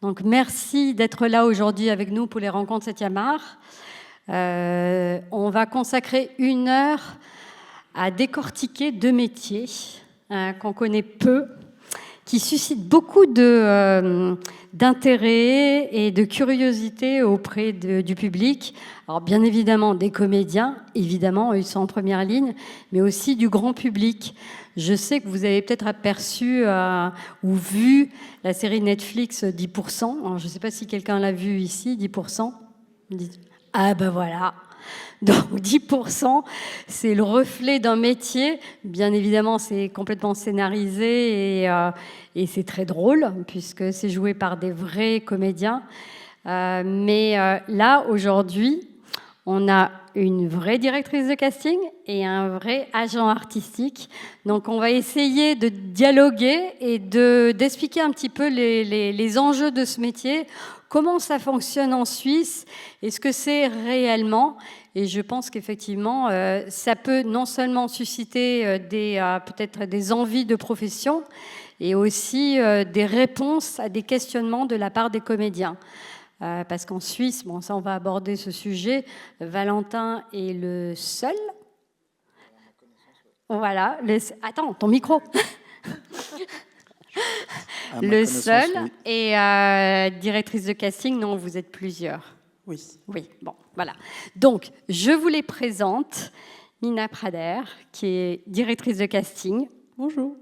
Donc, merci d'être là aujourd'hui avec nous pour les rencontres 7e art. On va consacrer 1 heure à décortiquer 2 métiers qu'on connaît peu, qui suscitent beaucoup d'intérêt et de curiosité auprès du public. Alors, bien évidemment, des comédiens, évidemment, ils sont en première ligne, mais aussi du grand public. Je sais que vous avez peut-être aperçu ou vu la série Netflix 10%. Alors, je ne sais pas si quelqu'un l'a vu ici, 10%. Ah ben voilà. Donc 10%, c'est le reflet d'un métier. Bien évidemment, c'est complètement scénarisé et c'est très drôle puisque c'est joué par des vrais comédiens. Mais là, aujourd'hui, on a une vraie directrice de casting et un vrai agent artistique. Donc, on va essayer de dialoguer et d'expliquer un petit peu les enjeux de ce métier, comment ça fonctionne en Suisse et ce que c'est réellement. Et je pense qu'effectivement, ça peut non seulement susciter peut-être des envies de profession et aussi des réponses à des questionnements de la part des comédiens. Parce qu'en Suisse, bon, ça on va aborder ce sujet, Valentin est le seul. Voilà. Attends, ton micro. Le seul. Oui. Et directrice de casting, non, vous êtes plusieurs. Oui. Oui, bon, voilà. Donc, je vous les présente. Nina Prader, qui est directrice de casting. Bonjour.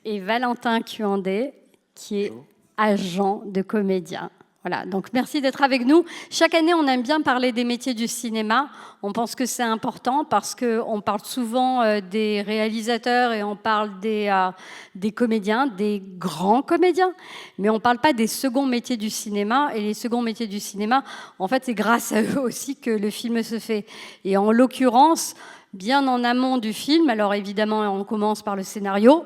Et Valentin Cuandé, qui est agent de comédien. Voilà, donc merci d'être avec nous. Chaque année, on aime bien parler des métiers du cinéma. On pense que c'est important parce qu'on parle souvent des réalisateurs et on parle des comédiens, des grands comédiens, mais on ne parle pas des seconds métiers du cinéma. Et les seconds métiers du cinéma, en fait, c'est grâce à eux aussi que le film se fait. Et en l'occurrence, bien en amont du film, alors évidemment, on commence par le scénario,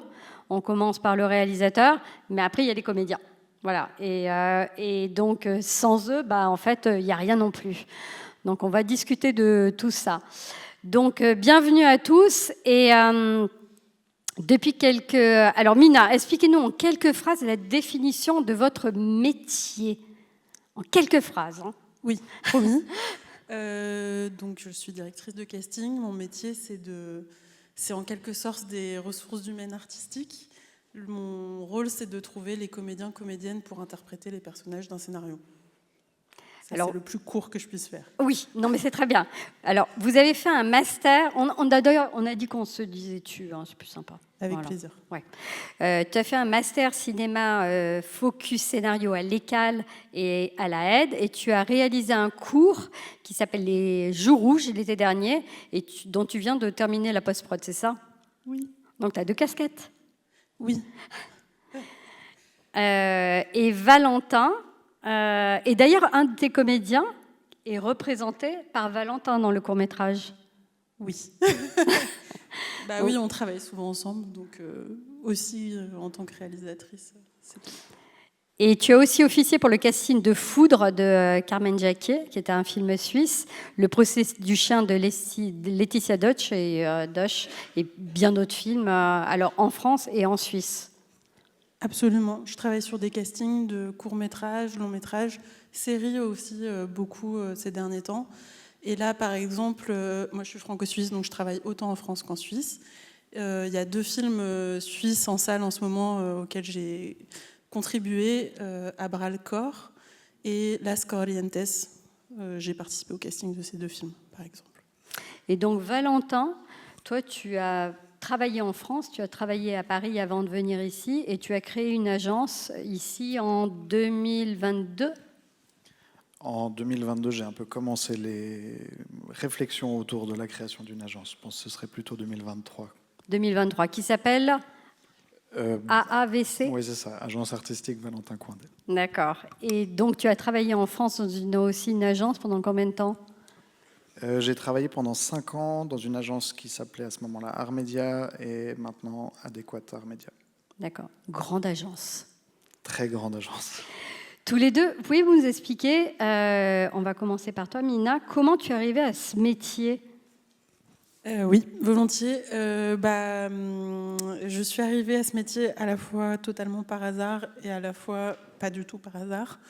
on commence par le réalisateur, mais après, il y a les comédiens. Voilà, et donc sans eux, en fait, il n'y a rien non plus. Donc on va discuter de tout ça. Donc bienvenue à tous. Et depuis quelques... Alors Mina, expliquez-nous en quelques phrases la définition de votre métier. En quelques phrases. Hein. Oui, promis. Donc je suis directrice de casting. Mon métier, c'est en quelque sorte des ressources humaines artistiques. Mon rôle, c'est de trouver les comédiens, comédiennes pour interpréter les personnages d'un scénario. C'est le plus court que je puisse faire. Oui, non mais c'est très bien. Alors, vous avez fait un master. D'ailleurs, on a dit qu'on se disait tu, hein, c'est plus sympa. Avec plaisir. Ouais. Tu as fait un master cinéma focus scénario à l'ECAL et à la Aide, et tu as réalisé un cours qui s'appelle Les Jours Rouges l'été dernier, et dont tu viens de terminer la post-prod, c'est ça? Oui. Donc, tu as 2 casquettes. Oui. Et Valentin, et d'ailleurs, un de tes comédiens est représenté par Valentin dans le court-métrage. Oui. Oui, on travaille souvent ensemble, donc aussi en tant que réalisatrice. Et tu as aussi officié pour le casting de Foudre de Carmen Jacquet, qui était un film suisse, Le procès du chien de Laetitia Deutsch et bien d'autres films, alors en France et en Suisse. Absolument. Je travaille sur des castings de courts-métrages, longs-métrages, séries aussi beaucoup ces derniers temps. Et là, par exemple, moi je suis franco-suisse, donc je travaille autant en France qu'en Suisse. Il y a 2 films suisses en salle en ce moment auxquels j'ai contribué, Abra le corps et Las Corrientes. J'ai participé au casting de ces 2 films, par exemple. Et donc, Valentin, toi, tu as travaillé en France, tu as travaillé à Paris avant de venir ici, et tu as créé une agence ici en 2022. En 2022, j'ai un peu commencé les réflexions autour de la création d'une agence. Je pense que ce serait plutôt 2023. 2023, qui s'appelle AAVC. Oui, c'est ça, Agence Artistique Valentin Cuandé. D'accord. Et donc, tu as travaillé en France dans aussi une agence pendant combien de temps? J'ai travaillé pendant 5 ans dans une agence qui s'appelait à ce moment-là Artmedia et maintenant Adéquate Artmedia. D'accord. Grande agence. Très grande agence. Tous les deux, pouvez-vous nous expliquer, on va commencer par toi, Mina, comment tu es arrivée à ce métier? Oui, volontiers. Je suis arrivée à ce métier à la fois totalement par hasard et à la fois pas du tout par hasard.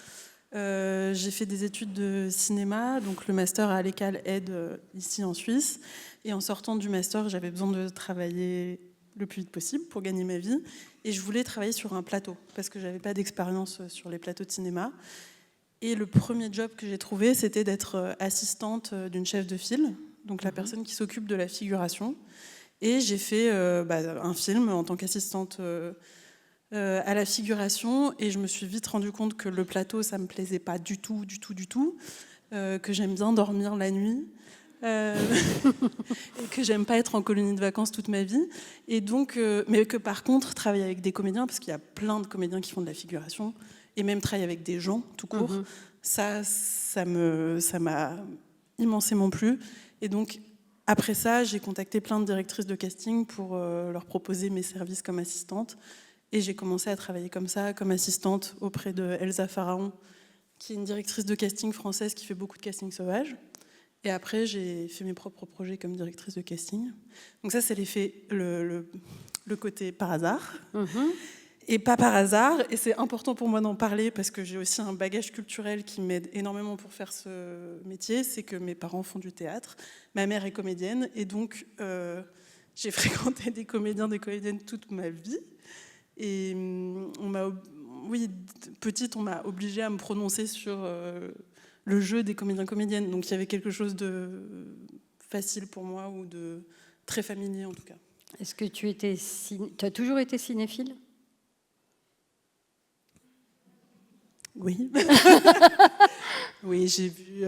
J'ai fait des études de cinéma, donc le master à l'ECAL aide ici en Suisse. Et en sortant du master, j'avais besoin de travailler le plus vite possible pour gagner ma vie. Et je voulais travailler sur un plateau, parce que je n'avais pas d'expérience sur les plateaux de cinéma. Et le premier job que j'ai trouvé, c'était d'être assistante d'une chef de file, donc la personne qui s'occupe de la figuration. Et j'ai fait un film en tant qu'assistante à la figuration, et je me suis vite rendu compte que le plateau, ça me plaisait pas du tout, que j'aime bien dormir la nuit, et que j'aime pas être en colonie de vacances toute ma vie. Et donc, mais que par contre, travailler avec des comédiens, parce qu'il y a plein de comédiens qui font de la figuration, et même travailler avec des gens tout court, ça m'a immensément plu. Et donc, après ça, j'ai contacté plein de directrices de casting pour leur proposer mes services comme assistante. Et j'ai commencé à travailler comme ça, comme assistante auprès de Elsa Pharaon, qui est une directrice de casting française qui fait beaucoup de casting sauvage. Et après, j'ai fait mes propres projets comme directrice de casting. Donc ça, c'est le côté par hasard. Et pas par hasard, et c'est important pour moi d'en parler parce que j'ai aussi un bagage culturel qui m'aide énormément pour faire ce métier, c'est que mes parents font du théâtre, ma mère est comédienne, et donc j'ai fréquenté des comédiens, des comédiennes toute ma vie. Et petite, on m'a obligée à me prononcer sur le jeu des comédiens-comédiennes. Donc il y avait quelque chose de facile pour moi, ou de très familier en tout cas. Est-ce que tu as toujours été cinéphile ? Oui. Oui, j'ai vu.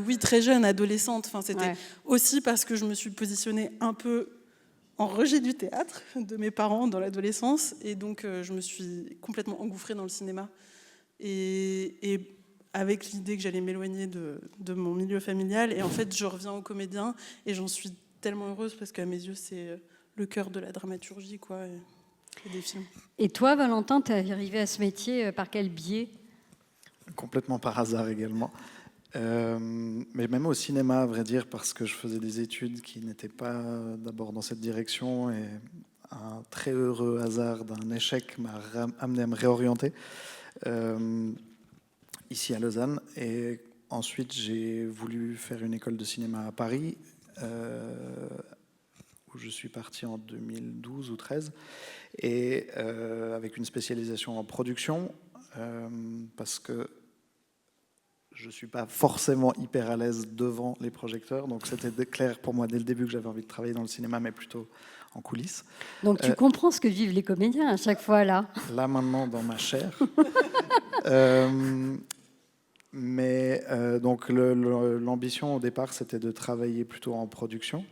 Oui, très jeune, adolescente. Enfin, c'était aussi parce que je me suis positionnée un peu en rejet du théâtre de mes parents dans l'adolescence, et donc je me suis complètement engouffrée dans le cinéma. Et avec l'idée que j'allais m'éloigner de mon milieu familial. Et en fait, je reviens aux comédiens et j'en suis tellement heureuse parce qu'à mes yeux, c'est le cœur de la dramaturgie, quoi. Des films. Et toi, Valentin, tu es arrivé à ce métier par quel biais ? Complètement par hasard également. Mais même au cinéma, à vrai dire, parce que je faisais des études qui n'étaient pas d'abord dans cette direction, et un très heureux hasard d'un échec m'a amené à me réorienter ici à Lausanne. Et ensuite, j'ai voulu faire une école de cinéma à Paris, où je suis parti en 2012 ou 2013, et avec une spécialisation en production, parce que je ne suis pas forcément hyper à l'aise devant les projecteurs, donc c'était clair pour moi dès le début que j'avais envie de travailler dans le cinéma, mais plutôt en coulisses. Donc tu comprends ce que vivent les comédiens à chaque fois, là. Là, maintenant, dans ma chair. Donc l'ambition au départ, c'était de travailler plutôt en production.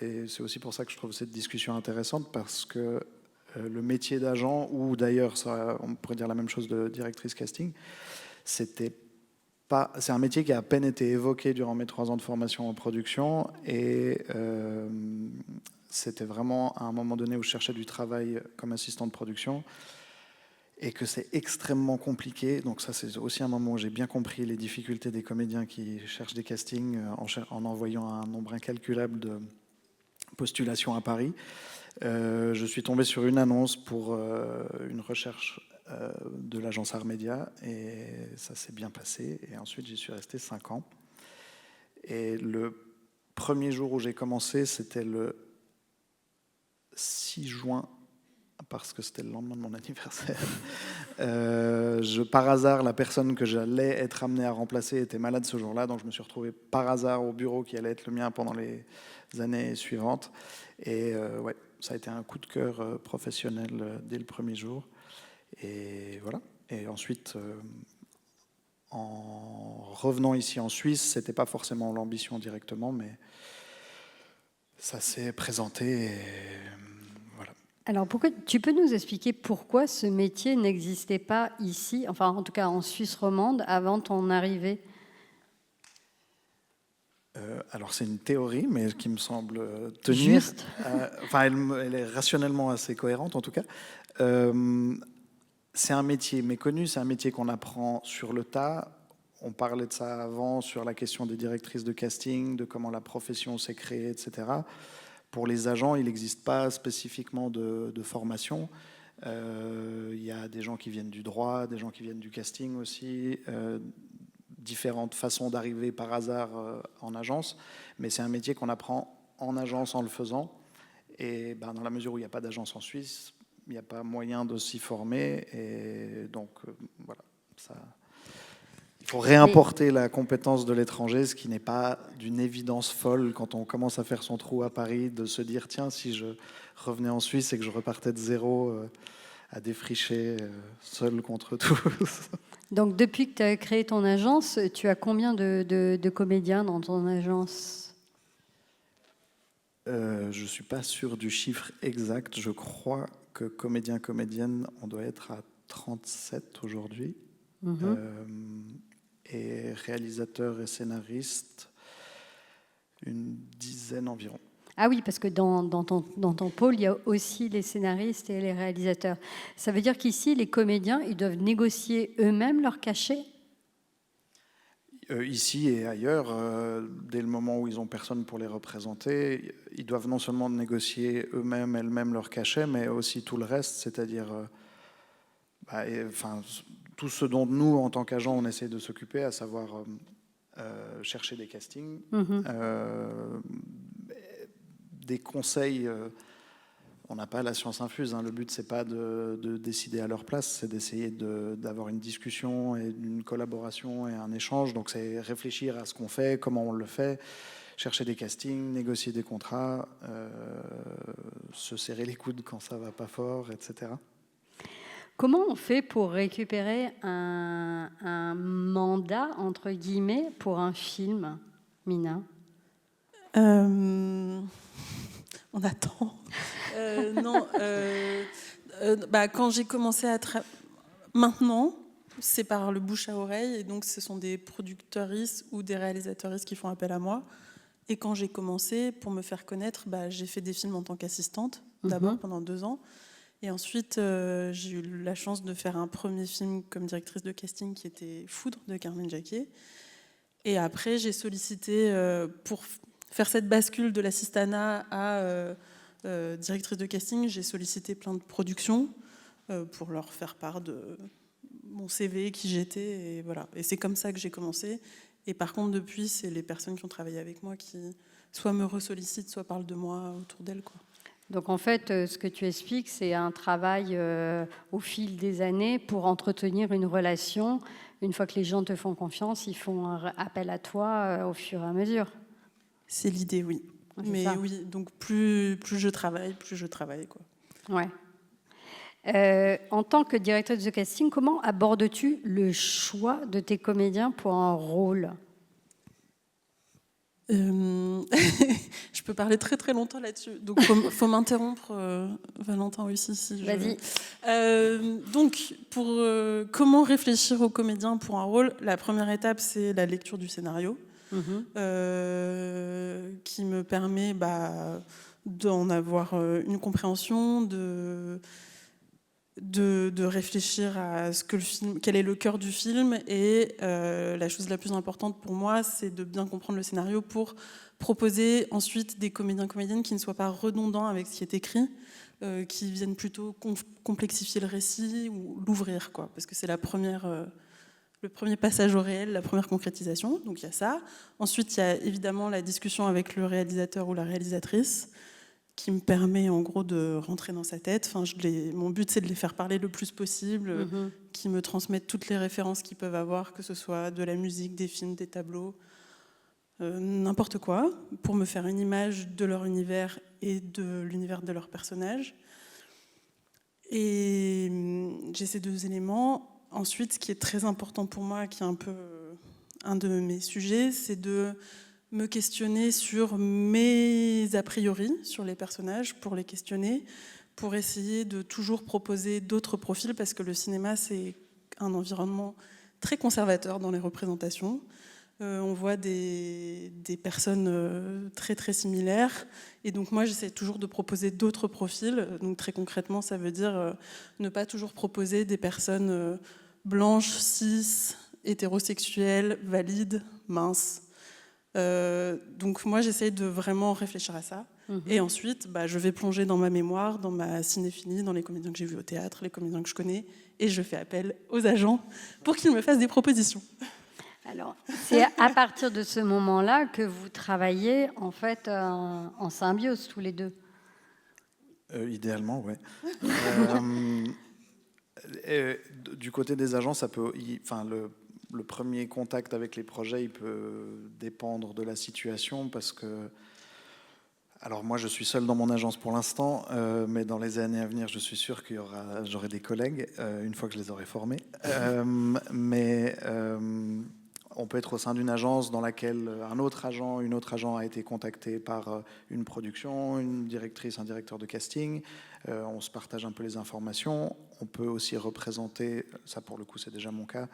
Et c'est aussi pour ça que je trouve cette discussion intéressante, parce que le métier d'agent, ou d'ailleurs, on pourrait dire la même chose de directrice casting, c'est un métier qui a à peine été évoqué durant mes 3 ans de formation en production, et c'était vraiment à un moment donné où je cherchais du travail comme assistant de production, et que c'est extrêmement compliqué. Donc ça, c'est aussi un moment où j'ai bien compris les difficultés des comédiens qui cherchent des castings en envoyant un nombre incalculable de postulations à Paris. Je suis tombé sur une annonce pour une recherche de l'agence Armédia, et ça s'est bien passé. Et ensuite, j'y suis resté 5 ans. Et le premier jour où j'ai commencé, c'était le 6 juin, parce que c'était le lendemain de mon anniversaire. Par hasard, la personne que j'allais être amené à remplacer était malade ce jour-là, donc je me suis retrouvé par hasard au bureau qui allait être le mien pendant les années suivantes. Et ça a été un coup de cœur professionnel dès le premier jour. Et voilà. Et ensuite, en revenant ici en Suisse, c'était pas forcément l'ambition directement, mais ça s'est présenté. Et voilà. Alors, tu peux nous expliquer pourquoi ce métier n'existait pas ici, enfin en tout cas en Suisse romande, avant ton arrivée ? Alors c'est une théorie, mais qui me semble tenir. Juste. Elle est rationnellement assez cohérente en tout cas. C'est un métier méconnu, c'est un métier qu'on apprend sur le tas. on parlait de ça avant sur la question des directrices de casting, de comment la profession s'est créée, etc. Pour les agents, il n'existe pas spécifiquement de formation. Il y a des gens qui viennent du droit, des gens qui viennent du casting aussi, différentes façons d'arriver par hasard en agence, mais c'est un métier qu'on apprend en agence en le faisant, et dans la mesure où il n'y a pas d'agence en Suisse, il n'y a pas moyen de s'y former, et donc voilà, ça... Il faut réimporter la compétence de l'étranger, ce qui n'est pas d'une évidence folle quand on commence à faire son trou à Paris, de se dire, tiens, si je revenais en Suisse et que je repartais de zéro à défricher seul contre tous. Donc, depuis que tu as créé ton agence, tu as combien de comédiens dans ton agence ? Je ne suis pas sûr du chiffre exact. Je crois que comédien-comédienne, on doit être à 37 aujourd'hui. Et réalisateur et scénariste, une dizaine environ. Ah oui, parce que dans ton pôle, il y a aussi les scénaristes et les réalisateurs. Ça veut dire qu'ici, les comédiens, ils doivent négocier eux-mêmes leur cachet ? Ici et ailleurs, dès le moment où ils n'ont personne pour les représenter, ils doivent non seulement négocier eux-mêmes, elles-mêmes leur cachet, mais aussi tout le reste, c'est-à-dire... tout ce dont nous, en tant qu'agents, on essaie de s'occuper, à savoir chercher des castings, des conseils. On n'a pas la science infuse. Le but, c'est pas de décider à leur place, c'est d'essayer d'avoir une discussion et une collaboration et un échange. Donc, c'est réfléchir à ce qu'on fait, comment on le fait, chercher des castings, négocier des contrats, se serrer les coudes quand ça va pas fort, etc. Comment on fait pour récupérer un mandat, entre guillemets, pour un film, Mina ? On attend. Quand j'ai commencé à maintenant, c'est par le bouche à oreille, et donc ce sont des producteuristes ou des réalisateuristes qui font appel à moi. Et quand j'ai commencé, pour me faire connaître, j'ai fait des films en tant qu'assistante, d'abord pendant 2 ans. Et ensuite, j'ai eu la chance de faire un premier film comme directrice de casting qui était Foudre de Carmen Jacquet. Et après, j'ai sollicité, pour faire cette bascule de l'assistanat à directrice de casting, j'ai sollicité plein de productions pour leur faire part de mon CV, qui j'étais. Et voilà. Et c'est comme ça que j'ai commencé. Et par contre, depuis, c'est les personnes qui ont travaillé avec moi qui soit me ressollicitent, soit parlent de moi autour d'elles, quoi. Donc en fait, ce que tu expliques, c'est un travail au fil des années pour entretenir une relation. Une fois que les gens te font confiance, ils font appel à toi au fur et à mesure. C'est l'idée, oui. Mais ça. Oui, donc plus je travaille, quoi. Ouais. En tant que directrice de casting, comment abordes-tu le choix de tes comédiens pour un rôle ? Je peux parler très très longtemps là-dessus. Donc faut m'interrompre, Valentin aussi. Si Vas-y. Donc pour comment réfléchir aux comédiens pour un rôle, la première étape c'est la lecture du scénario, qui me permet d'en avoir une compréhension, de réfléchir à ce que le film, quel est le cœur du film, et la chose la plus importante pour moi, c'est de bien comprendre le scénario pour proposer ensuite des comédiens-comédiennes qui ne soient pas redondants avec ce qui est écrit, qui viennent plutôt complexifier le récit ou l'ouvrir, quoi, parce que c'est le premier passage au réel, la première concrétisation. Donc il y a ça. Ensuite, il y a évidemment la discussion avec le réalisateur ou la réalisatrice, qui me permet en gros de rentrer dans sa tête. Enfin, mon but, c'est de les faire parler le plus possible, qui me transmettent toutes les références qu'ils peuvent avoir, que ce soit de la musique, des films, des tableaux, n'importe quoi, pour me faire une image de leur univers et de l'univers de leur personnage. Et j'ai ces 2 éléments. Ensuite, ce qui est très important pour moi, qui est un peu un de mes sujets, c'est de me questionner sur mes a priori sur les personnages, pour les questionner, pour essayer de toujours proposer d'autres profils, parce que le cinéma, c'est un environnement très conservateur dans les représentations. On voit des personnes très très similaires, et donc moi j'essaie toujours de proposer d'autres profils. Donc très concrètement, ça veut dire ne pas toujours proposer des personnes blanches, cis, hétérosexuel, valide, mince. Donc moi, j'essaye de vraiment réfléchir à ça. Et ensuite, je vais plonger dans ma mémoire, dans ma cinéphilie, dans les comédiens que j'ai vus au théâtre, les comédiens que je connais, et je fais appel aux agents pour qu'ils me fassent des propositions. Alors, c'est à partir de ce moment-là que vous travaillez en fait en symbiose tous les deux. Idéalement, oui. Du côté des agents, ça peut, le premier contact avec les projets, il peut dépendre de la situation parce que, alors moi je suis seul dans mon agence pour l'instant, mais dans les années à venir, je suis sûr j'aurai des collègues une fois que je les aurai formés. On peut être au sein d'une agence dans laquelle un autre agent a été contacté par une production, une directrice, un directeur de casting. On se partage un peu les informations. On peut aussi représenter, ça pour le coup c'est déjà mon cas,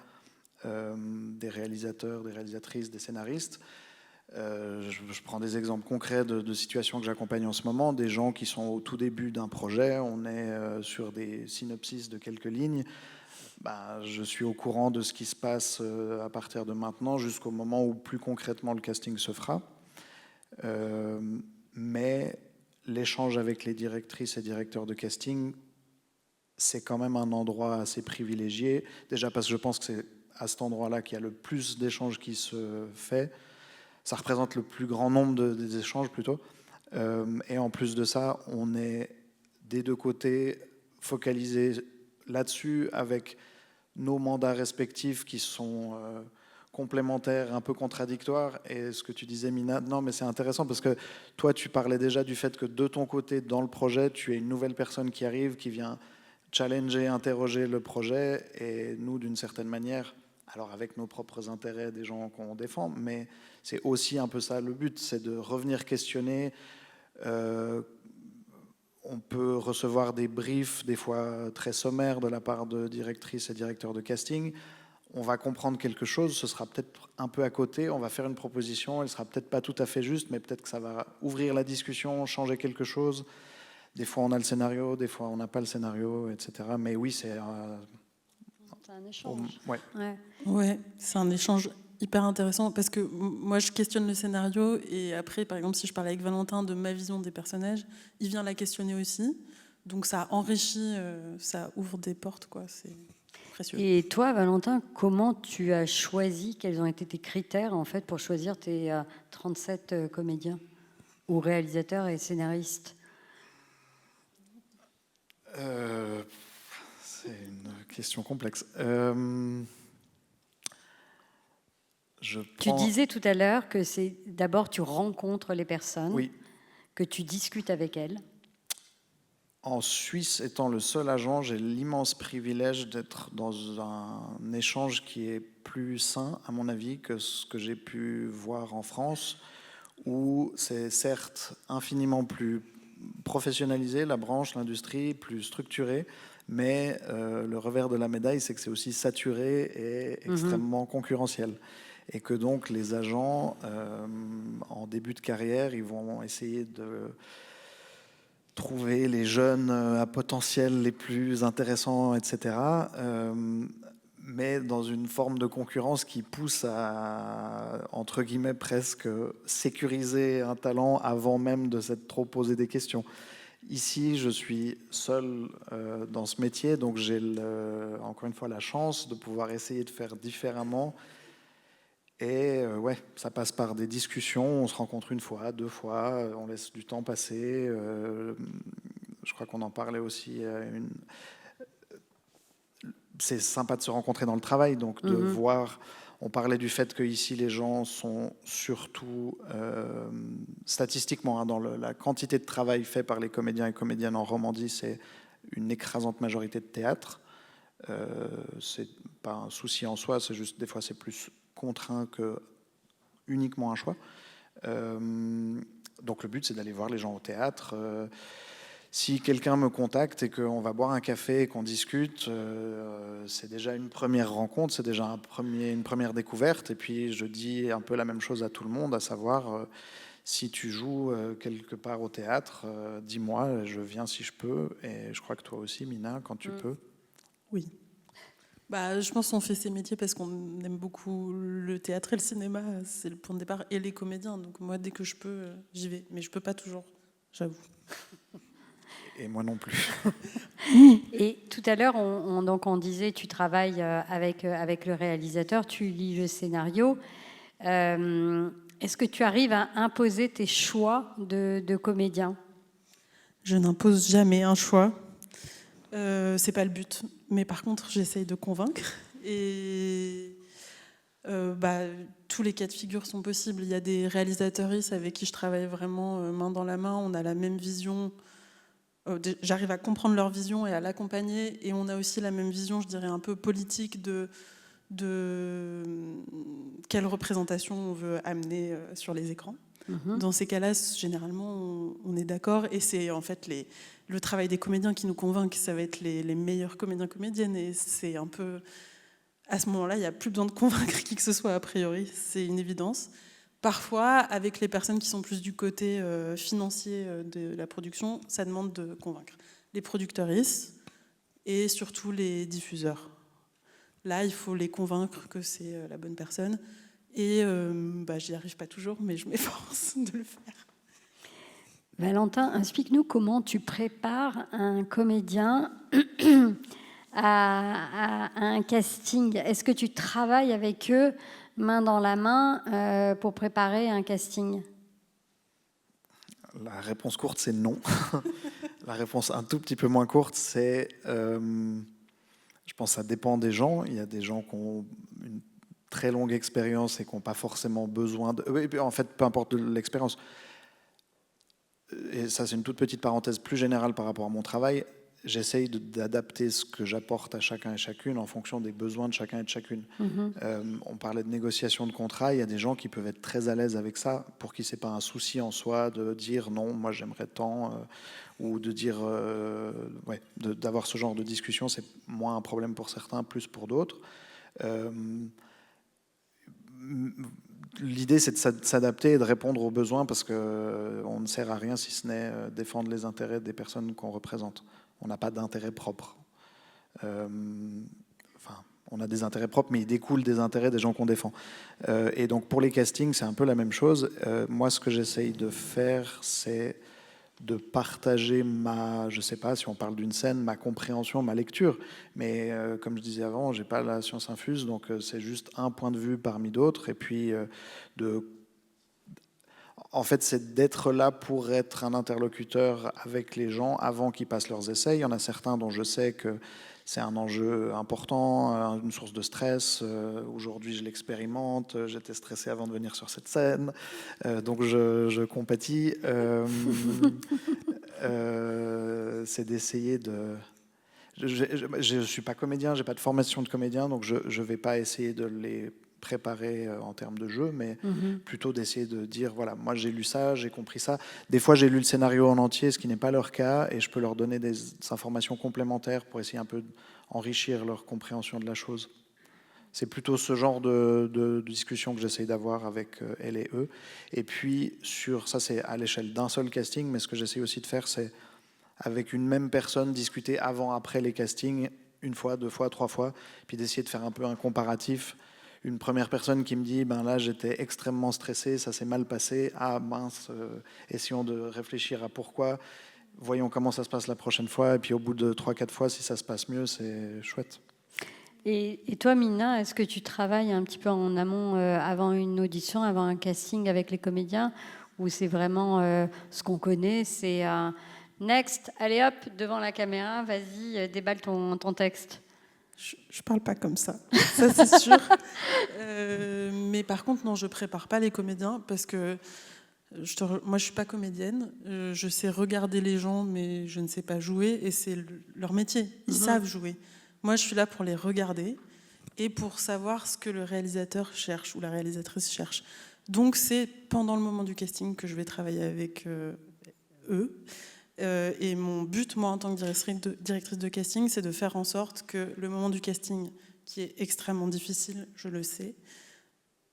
des réalisateurs, des réalisatrices, des scénaristes. Je prends des exemples concrets de situations que j'accompagne en ce moment, des gens qui sont au tout début d'un projet, on est sur des synopsis de quelques lignes. Je suis au courant de ce qui se passe à partir de maintenant jusqu'au moment où plus concrètement le casting se fera. Mais l'échange avec les directrices et directeurs de casting, c'est quand même un endroit assez privilégié. Déjà parce que je pense que c'est à cet endroit-là qu'il y a le plus d'échanges qui se fait. Ça représente le plus grand nombre des échanges plutôt. Et en plus de ça, on est des deux côtés focalisés là-dessus avec nos mandats respectifs qui sont complémentaires, un peu contradictoires. Et ce que tu disais, Mina, non, mais c'est intéressant parce que toi, tu parlais déjà du fait que de ton côté, dans le projet, tu es une nouvelle personne qui arrive, qui vient challenger, interroger le projet. Et nous, d'une certaine manière, alors avec nos propres intérêts, des gens qu'on défend, mais c'est aussi un peu ça le but, c'est de revenir questionner. On peut recevoir des briefs, des fois très sommaires, de la part de directrices et directeurs de casting. On va comprendre quelque chose, ce sera peut-être un peu à côté, on va faire une proposition, elle sera peut-être pas tout à fait juste, mais peut-être que ça va ouvrir la discussion, changer quelque chose. Des fois, on a le scénario, des fois, on n'a pas le scénario, etc. Mais oui, c'est un échange. Ouais, c'est un échange hyper intéressant parce que moi je questionne le scénario et après par exemple si je parle avec Valentin de ma vision des personnages, il vient la questionner aussi, donc ça enrichit, ça ouvre des portes quoi, c'est précieux. Et toi Valentin, comment tu as choisi, quels ont été tes critères en fait pour choisir tes 37 comédiens ou réalisateurs et scénaristes? C'est une question complexe. Tu disais tout à l'heure que c'est d'abord tu rencontres les personnes, oui, que tu discutes avec elles. En Suisse, étant le seul agent, j'ai l'immense privilège d'être dans un échange qui est plus sain, à mon avis, que ce que j'ai pu voir en France, où c'est certes infiniment plus professionnalisé, la branche, l'industrie, plus structurée, mais le revers de la médaille, c'est que c'est aussi saturé et extrêmement concurrentiel. Et que donc les agents, en début de carrière, ils vont essayer de trouver les jeunes à potentiel les plus intéressants, etc. Mais dans une forme de concurrence qui pousse à, entre guillemets, presque sécuriser un talent avant même de s'être trop posé des questions. Ici, je suis seul dans ce métier, donc j'ai encore une fois la chance de pouvoir essayer de faire différemment. Et ouais, ça passe par des discussions, on se rencontre une fois, deux fois, on laisse du temps passer. Je crois qu'on en parlait aussi. C'est sympa de se rencontrer dans le travail, donc de voir. On parlait du fait qu'ici, les gens sont surtout, statistiquement, dans la quantité de travail fait par les comédiens et comédiennes en Romandie, c'est une écrasante majorité de théâtre. C'est pas un souci en soi, c'est juste des fois c'est plus contraint que uniquement un choix. Donc le but c'est d'aller voir les gens au théâtre. Si quelqu'un me contacte et qu'on va boire un café et qu'on discute, c'est déjà une première rencontre, c'est déjà une première découverte. Et puis je dis un peu la même chose à tout le monde, à savoir si tu joues quelque part au théâtre, dis-moi, je viens si je peux. Et je crois que toi aussi, Mina, quand tu peux. Oui. Je pense qu'on fait ces métiers parce qu'on aime beaucoup le théâtre et le cinéma, c'est le point de départ, et les comédiens. Donc moi, dès que je peux, j'y vais. Mais je peux pas toujours, j'avoue. Et moi non plus. Et tout à l'heure, on disait, tu travailles avec le réalisateur, tu lis le scénario. Est-ce que tu arrives à imposer tes choix de comédien? Je n'impose jamais un choix. C'est pas le but. Mais par contre, j'essaye de convaincre. Et tous les cas de figure sont possibles. Il y a des réalisatrices avec qui je travaille vraiment main dans la main. On a la même vision. J'arrive à comprendre leur vision et à l'accompagner. Et on a aussi la même vision, je dirais, un peu politique de quelle représentation on veut amener sur les écrans. Dans ces cas-là, généralement, on est d'accord. Et c'est en fait le travail des comédiens qui nous convainc. Ça va être les meilleurs comédiens-comédiennes. Et c'est un peu... À ce moment-là, il n'y a plus besoin de convaincre qui que ce soit, a priori. C'est une évidence. Parfois, avec les personnes qui sont plus du côté financier de la production, ça demande de convaincre les productrices et surtout les diffuseurs. Là, il faut les convaincre que c'est la bonne personne. Et j'y arrive pas toujours, mais je m'efforce de le faire. Valentin, explique-nous comment tu prépares un comédien à un casting. Est-ce que tu travailles avec eux main dans la main pour préparer un casting? La réponse courte, c'est non. La réponse un tout petit peu moins courte, c'est... je pense que ça dépend des gens. Il y a des gens qui ont une très longue expérience et qui n'ont pas forcément besoin de... En fait, peu importe l'expérience. Et ça, c'est une toute petite parenthèse plus générale par rapport à mon travail. J'essaye d'adapter ce que j'apporte à chacun et chacune en fonction des besoins de chacun et de chacune. On parlait de négociation de contrat. Il y a des gens qui peuvent être très à l'aise avec ça, pour qui c'est pas un souci en soi de dire non, moi j'aimerais tant, ou de dire d'avoir ce genre de discussion. C'est moins un problème pour certains, plus pour d'autres. L'idée, c'est de s'adapter et de répondre aux besoins, parce qu'on ne sert à rien si ce n'est défendre les intérêts des personnes qu'on représente. On n'a pas d'intérêt propre. On a des intérêts propres, mais ils découlent des intérêts des gens qu'on défend. Et donc, pour les castings, c'est un peu la même chose. Moi, ce que j'essaye de faire, c'est de partager je sais pas si on parle d'une scène, ma compréhension, ma lecture. Mais comme je disais avant, j'ai pas la science infuse, donc c'est juste un point de vue parmi d'autres. Et puis, en fait, c'est d'être là pour être un interlocuteur avec les gens avant qu'ils passent leurs essais. Il y en a certains dont je sais que c'est un enjeu important, une source de stress. Aujourd'hui, je l'expérimente. J'étais stressé avant de venir sur cette scène. Donc, je compatis. C'est d'essayer de... Je ne suis pas comédien, je n'ai pas de formation de comédien, donc je ne vais pas essayer de les préparer en termes de jeu, mais plutôt d'essayer de dire, voilà, moi j'ai lu ça, j'ai compris ça. Des fois, j'ai lu le scénario en entier, ce qui n'est pas leur cas, et je peux leur donner des informations complémentaires pour essayer un peu d'enrichir leur compréhension de la chose. C'est plutôt ce genre de discussion que j'essaye d'avoir avec elle et eux. Et puis, ça c'est à l'échelle d'un seul casting, mais ce que j'essaye aussi de faire, c'est avec une même personne discuter avant, après les castings, une fois, deux fois, trois fois, puis d'essayer de faire un peu un comparatif. Une première personne qui me dit, là j'étais extrêmement stressé, ça s'est mal passé, ah mince, essayons de réfléchir à pourquoi, voyons comment ça se passe la prochaine fois, et puis au bout de 3-4 fois, si ça se passe mieux, c'est chouette. Et toi, Mina, est-ce que tu travailles un petit peu en amont avant une audition, avant un casting avec les comédiens, ou c'est vraiment ce qu'on connaît, c'est next, allez hop, devant la caméra, vas-y, déballe ton texte? Je parle pas comme ça, ça c'est sûr. Mais par contre, non, je prépare pas les comédiens parce que moi je suis pas comédienne. Je sais regarder les gens, mais je ne sais pas jouer, et c'est leur métier. Ils savent jouer. Moi, je suis là pour les regarder et pour savoir ce que le réalisateur cherche ou la réalisatrice cherche. Donc c'est pendant le moment du casting que je vais travailler avec eux. Et mon but, moi, en tant que directrice de casting, c'est de faire en sorte que le moment du casting, qui est extrêmement difficile, je le sais,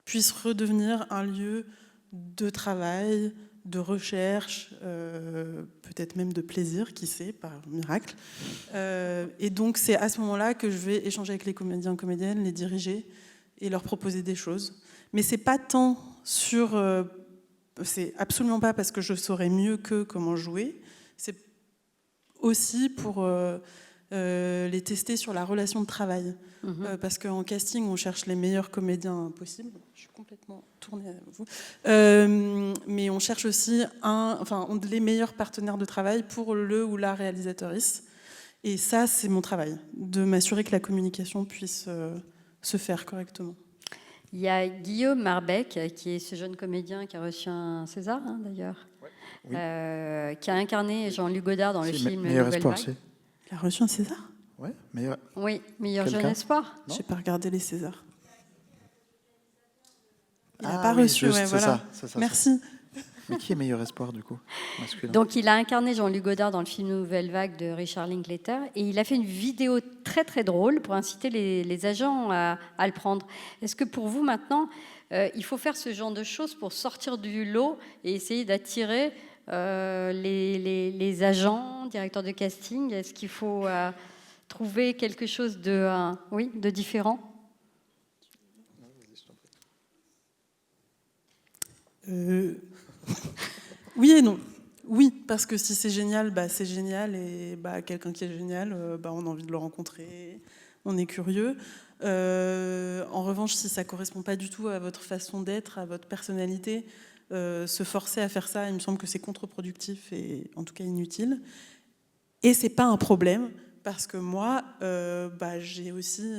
puisse redevenir un lieu de travail, de recherche, peut-être même de plaisir, qui sait, par miracle. Et donc c'est à ce moment-là que je vais échanger avec les comédiens, comédiennes, les diriger et leur proposer des choses. Mais c'est pas tant sur... c'est absolument pas parce que je saurais mieux qu'eux comment jouer, c'est aussi pour les tester sur la relation de travail. Parce qu'en casting, on cherche les meilleurs comédiens possibles. Je suis complètement tournée à vous. Mais on cherche aussi les meilleurs partenaires de travail pour le ou la réalisatrice. Et ça, c'est mon travail, de m'assurer que la communication puisse se faire correctement. Il y a Guillaume Marbeck, qui est ce jeune comédien qui a reçu un César, d'ailleurs, oui. Qui a incarné Jean-Luc Godard dans le film Meilleur Nouvelle espoir, Vague. Il a reçu un César ? Ouais, meilleur. Oui, meilleur jeune espoir. Je n'ai pas regardé les Césars. Il n'a Ah, pas oui, reçu, juste, ouais, voilà. ça, Merci. Mais qui est meilleur espoir, du coup, masculin? Donc, il a incarné Jean-Luc Godard dans le film Nouvelle Vague de Richard Linklater. Et il a fait une vidéo très, très drôle pour inciter les agents à le prendre. Est-ce que pour vous, maintenant, il faut faire ce genre de choses pour sortir du lot et essayer d'attirer les agents, directeurs de casting? Est-ce qu'il faut trouver quelque chose de différent? Oui et non. Oui, parce que si c'est génial, c'est génial. Et quelqu'un qui est génial, on a envie de le rencontrer, on est curieux. En revanche, si ça ne correspond pas du tout à votre façon d'être, à votre personnalité, se forcer à faire ça, il me semble que c'est contre-productif et en tout cas inutile. Et ce n'est pas un problème, parce que moi, j'ai aussi...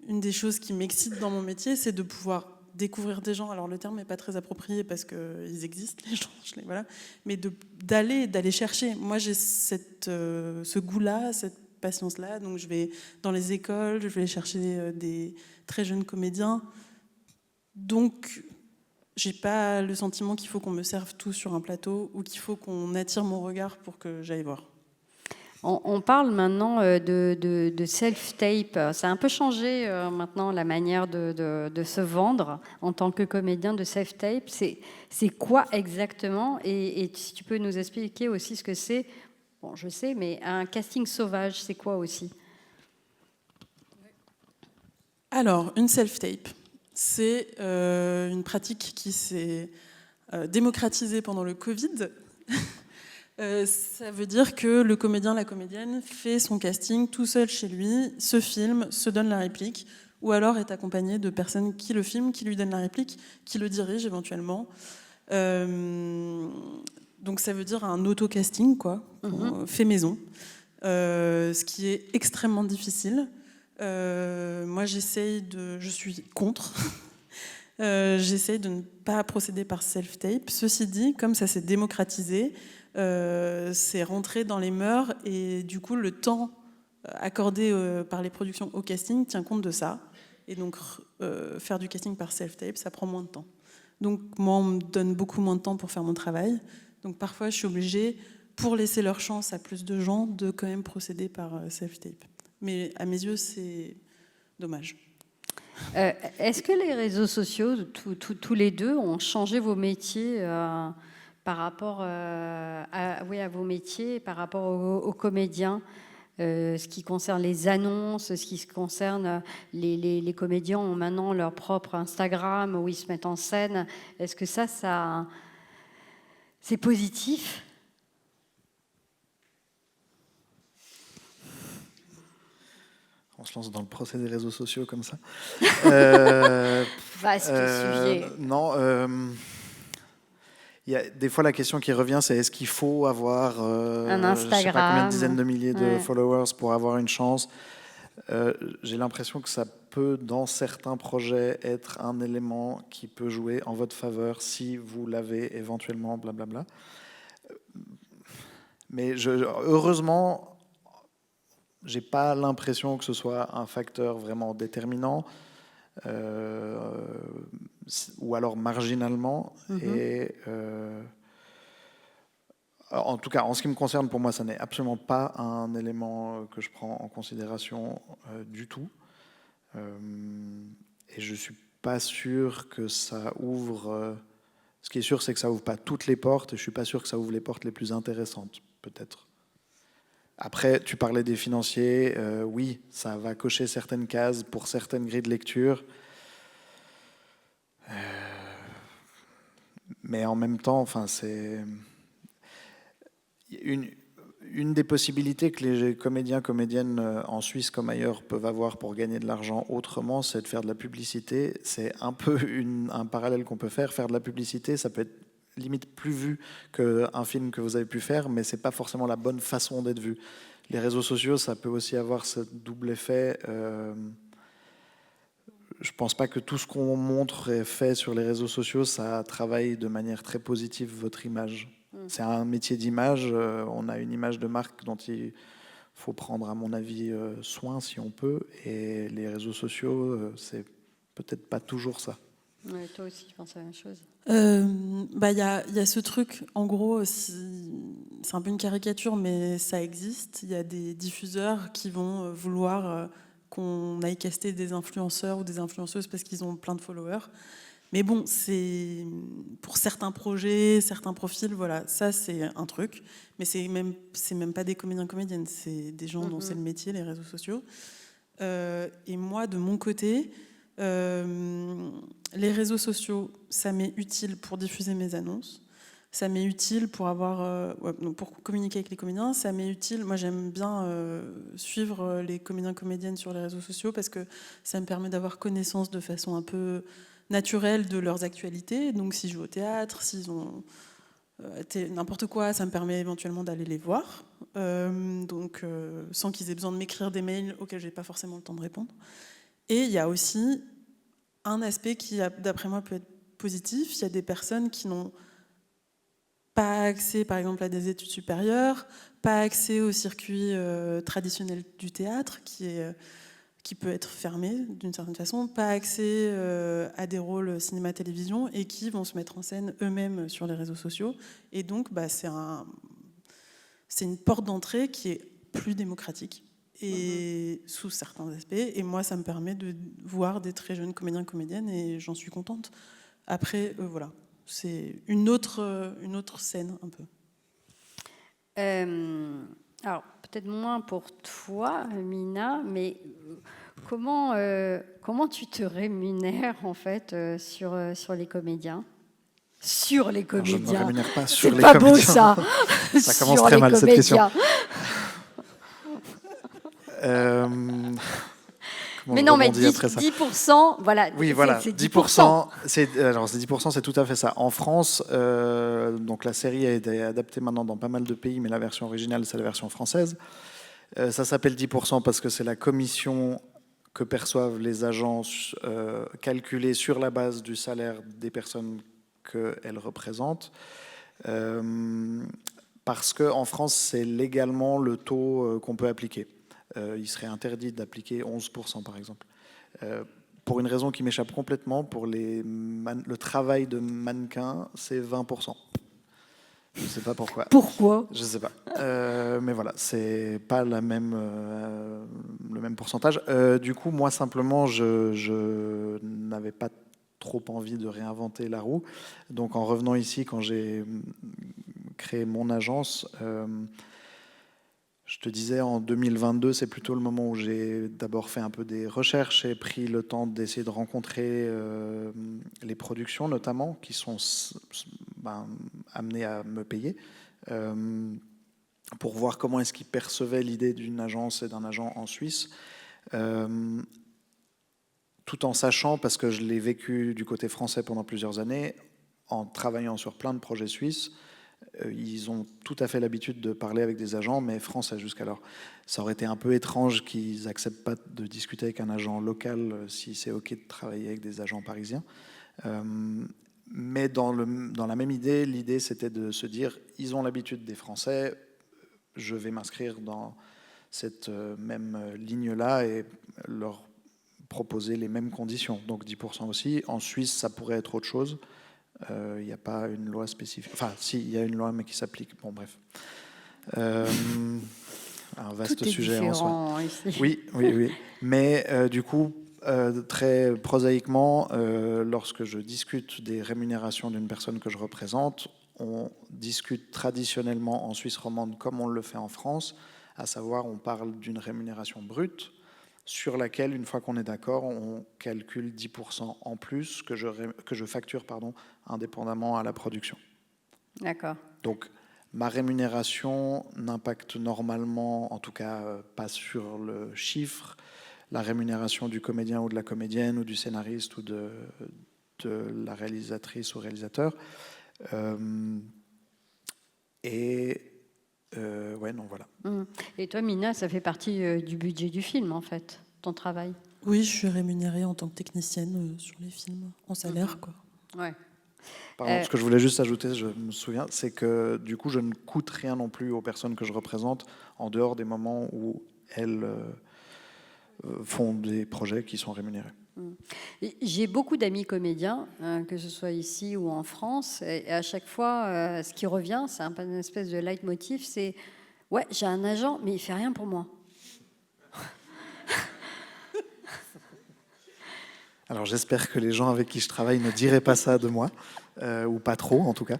Une des choses qui m'excite dans mon métier, c'est de pouvoir découvrir des gens. Alors le terme n'est pas très approprié parce qu'ils existent, les gens, voilà. Mais d'aller chercher. Moi, j'ai ce goût-là, cette patience-là. Donc je vais dans les écoles, je vais chercher des très jeunes comédiens. Donc, j'ai pas le sentiment qu'il faut qu'on me serve tout sur un plateau ou qu'il faut qu'on attire mon regard pour que j'aille voir. On parle maintenant de self-tape. Ça a un peu changé maintenant la manière de se vendre en tant que comédien de self-tape. C'est quoi exactement? Et si tu peux nous expliquer aussi ce que c'est, bon, je sais, mais un casting sauvage, c'est quoi aussi? Alors, une self-tape, c'est une pratique qui s'est démocratisée pendant le Covid. Ça veut dire que le comédien, la comédienne fait son casting tout seul chez lui, se filme, se donne la réplique, ou alors est accompagné de personnes qui le filment, qui lui donnent la réplique, qui le dirigent éventuellement. Donc ça veut dire un auto-casting, quoi, fait maison, ce qui est extrêmement difficile. Moi, je suis contre. J'essaye de ne pas procéder par self-tape. Ceci dit, comme ça s'est démocratisé, c'est rentré dans les mœurs et du coup le temps accordé par les productions au casting tient compte de ça. Et donc faire du casting par self-tape, ça prend moins de temps. Donc moi, on me donne beaucoup moins de temps pour faire mon travail. Donc parfois, je suis obligée, pour laisser leur chance à plus de gens, de quand même procéder par self-tape. Mais à mes yeux, c'est dommage. Est-ce que les réseaux sociaux, tous les deux, ont changé vos métiers par rapport à vos métiers, par rapport aux comédiens, ce qui concerne les annonces, ce qui concerne les comédiens ont maintenant leur propre Instagram où ils se mettent en scène. Est-ce que ça c'est positif? On se lance dans le procès des réseaux sociaux comme ça. Vaste sujet. Non. Il y a des fois, la question qui revient, c'est est-ce qu'il faut avoir un Instagram, je sais pas combien de dizaines de milliers de followers pour avoir une chance. J'ai l'impression que ça peut, dans certains projets, être un élément qui peut jouer en votre faveur si vous l'avez éventuellement, blablabla. Mais heureusement, j'ai pas l'impression que ce soit un facteur vraiment déterminant, ou alors marginalement. Et en tout cas, en ce qui me concerne, pour moi, ça n'est absolument pas un élément que je prends en considération du tout. Et je suis pas sûr que ça ouvre... ce qui est sûr, c'est que ça ouvre pas toutes les portes, et je suis pas sûr que ça ouvre les portes les plus intéressantes, peut-être. Après, tu parlais des financiers. Oui, ça va cocher certaines cases pour certaines grilles de lecture. Mais en même temps, enfin, c'est une des possibilités que les comédiens, comédiennes en Suisse comme ailleurs peuvent avoir pour gagner de l'argent autrement, c'est de faire de la publicité. C'est un peu un parallèle qu'on peut faire. Faire de la publicité, ça peut être limite plus vu qu'un film que vous avez pu faire, mais c'est pas forcément la bonne façon d'être vu. Les réseaux sociaux, ça peut aussi avoir ce double effet. Je pense pas que tout ce qu'on montre et fait sur les réseaux sociaux, ça travaille de manière très positive votre image. C'est un métier d'image. On a une image de marque dont il faut prendre, à mon avis, soin si on peut. Et les réseaux sociaux, c'est peut-être pas toujours ça. Ouais, toi aussi, je pense à la même chose. Y a ce truc, en gros, c'est un peu une caricature, mais ça existe. Il y a des diffuseurs qui vont vouloir qu'on aille caster des influenceurs ou des influenceuses parce qu'ils ont plein de followers. Mais bon, c'est pour certains projets, certains profils, voilà, ça c'est un truc. Mais c'est même pas des comédiens, comédiennes, c'est des gens dont c'est le métier, les réseaux sociaux. Et moi, de mon côté, les réseaux sociaux, ça m'est utile pour diffuser mes annonces. Ça m'est utile pour pour communiquer avec les comédiens. Ça m'est utile. Moi, j'aime bien suivre les comédiens, comédiennes sur les réseaux sociaux parce que ça me permet d'avoir connaissance de façon un peu naturelle de leurs actualités. Donc, s'ils jouent au théâtre, s'ils ont n'importe quoi, ça me permet éventuellement d'aller les voir. Sans qu'ils aient besoin de m'écrire des mails auxquels je n'ai pas forcément le temps de répondre. Et il y a aussi un aspect qui, d'après moi, peut être positif. Il y a des personnes qui n'ont pas accès, par exemple, à des études supérieures, pas accès au circuit traditionnel du théâtre, qui peut être fermé d'une certaine façon, pas accès à des rôles cinéma-télévision, et qui vont se mettre en scène eux-mêmes sur les réseaux sociaux. Et donc, c'est une porte d'entrée qui est plus démocratique, et sous certains aspects. Et moi, ça me permet de voir des très jeunes comédiens, comédiennes, et j'en suis contente. Après, voilà. C'est une autre scène, un peu. Alors, peut-être moins pour toi, Mina, mais comment tu te rémunères, en fait, sur les comédiens ? Sur les comédiens. Alors, je ne me rémunère pas sur les comédiens. comédiens. C'est pas beau, ça. Ça commence très mal, cette question. Mais non, mais 10%, voilà. Oui, voilà, c'est 10%. C'est 10%, c'est tout à fait ça. En France, donc la série a été adaptée maintenant dans pas mal de pays, mais la version originale, c'est la version française. Ça s'appelle 10% parce que c'est la commission que perçoivent les agences calculée sur la base du salaire des personnes qu'elles représentent. Parce qu'en France, c'est légalement le taux qu'on peut appliquer. Il serait interdit d'appliquer 11%, par exemple. Pour une raison qui m'échappe complètement, pour le travail de mannequin, c'est 20%. Je ne sais pas pourquoi. Pourquoi ? Je ne sais pas. Mais voilà, c'est pas le même pourcentage. Du coup, moi, simplement, je n'avais pas trop envie de réinventer la roue. Donc, en revenant ici, quand j'ai créé mon agence, je te disais, en 2022, c'est plutôt le moment où j'ai d'abord fait un peu des recherches et pris le temps d'essayer de rencontrer les productions, notamment, qui sont amenées à me payer, pour voir comment est-ce qu'ils percevaient l'idée d'une agence et d'un agent en Suisse, tout en sachant, parce que je l'ai vécu du côté français pendant plusieurs années, en travaillant sur plein de projets suisses, ils ont tout à fait l'habitude de parler avec des agents, mais français jusqu'alors. Ça aurait été un peu étrange qu'ils n'acceptent pas de discuter avec un agent local si c'est OK de travailler avec des agents parisiens. Mais dans la même idée, l'idée c'était de se dire, ils ont l'habitude des Français, je vais m'inscrire dans cette même ligne-là et leur proposer les mêmes conditions. Donc 10% aussi. En Suisse, ça pourrait être autre chose. Il n'y a pas une loi spécifique. Enfin, si, il y a une loi, mais qui s'applique. Bon, bref. Un vaste Tout est sujet en soi. Ici. Oui. Mais du coup, très prosaïquement, lorsque je discute des rémunérations d'une personne que je représente, on discute traditionnellement en Suisse romande comme on le fait en France, à savoir on parle d'une rémunération brute sur laquelle, une fois qu'on est d'accord, on calcule 10% en plus que je facture indépendamment à la production. D'accord. Donc, ma rémunération n'impacte normalement, en tout cas pas sur le chiffre, la rémunération du comédien ou de la comédienne ou du scénariste ou de la réalisatrice ou réalisateur. Ouais, non, voilà. Et toi, Mina, ça fait partie du budget du film, en fait, ton travail? Oui, je suis rémunérée en tant que technicienne sur les films, en salaire, quoi. Ouais. Pardon, ce que je voulais juste ajouter, je me souviens, c'est que du coup, je ne coûte rien non plus aux personnes que je représente en dehors des moments où elles font des projets qui sont rémunérés. J'ai beaucoup d'amis comédiens, que ce soit ici ou en France, et à chaque fois, ce qui revient, c'est un peu une espèce de leitmotiv, c'est « ouais, j'ai un agent, mais il fait rien pour moi ». Alors j'espère que les gens avec qui je travaille ne diraient pas ça de moi, ou pas trop en tout cas.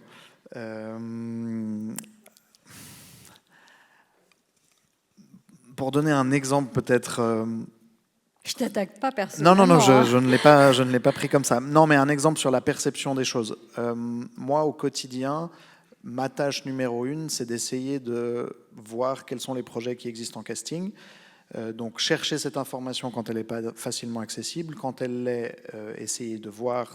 Pour donner un exemple peut-être... Je t'attaque pas personnellement. Non, je ne l'ai pas pris comme ça. Non, mais un exemple sur la perception des choses. Moi, au quotidien, ma tâche numéro 1, c'est d'essayer de voir quels sont les projets qui existent en casting. Donc, chercher cette information quand elle n'est pas facilement accessible. Quand elle l'est, essayer de voir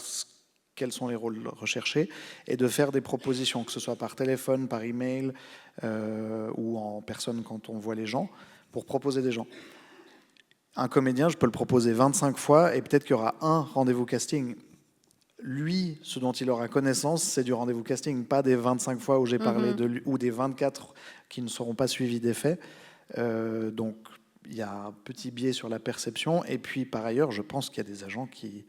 quels sont les rôles recherchés et de faire des propositions, que ce soit par téléphone, par email ou en personne quand on voit les gens, pour proposer des gens. Un comédien, je peux le proposer 25 fois et peut-être qu'il y aura un rendez-vous casting. Lui, ce dont il aura connaissance, c'est du rendez-vous casting, pas des 25 fois où j'ai parlé de lui, ou des 24 qui ne seront pas suivis d'effets. Donc, il y a un petit biais sur la perception. Et puis, par ailleurs, je pense qu'il y a des agents qui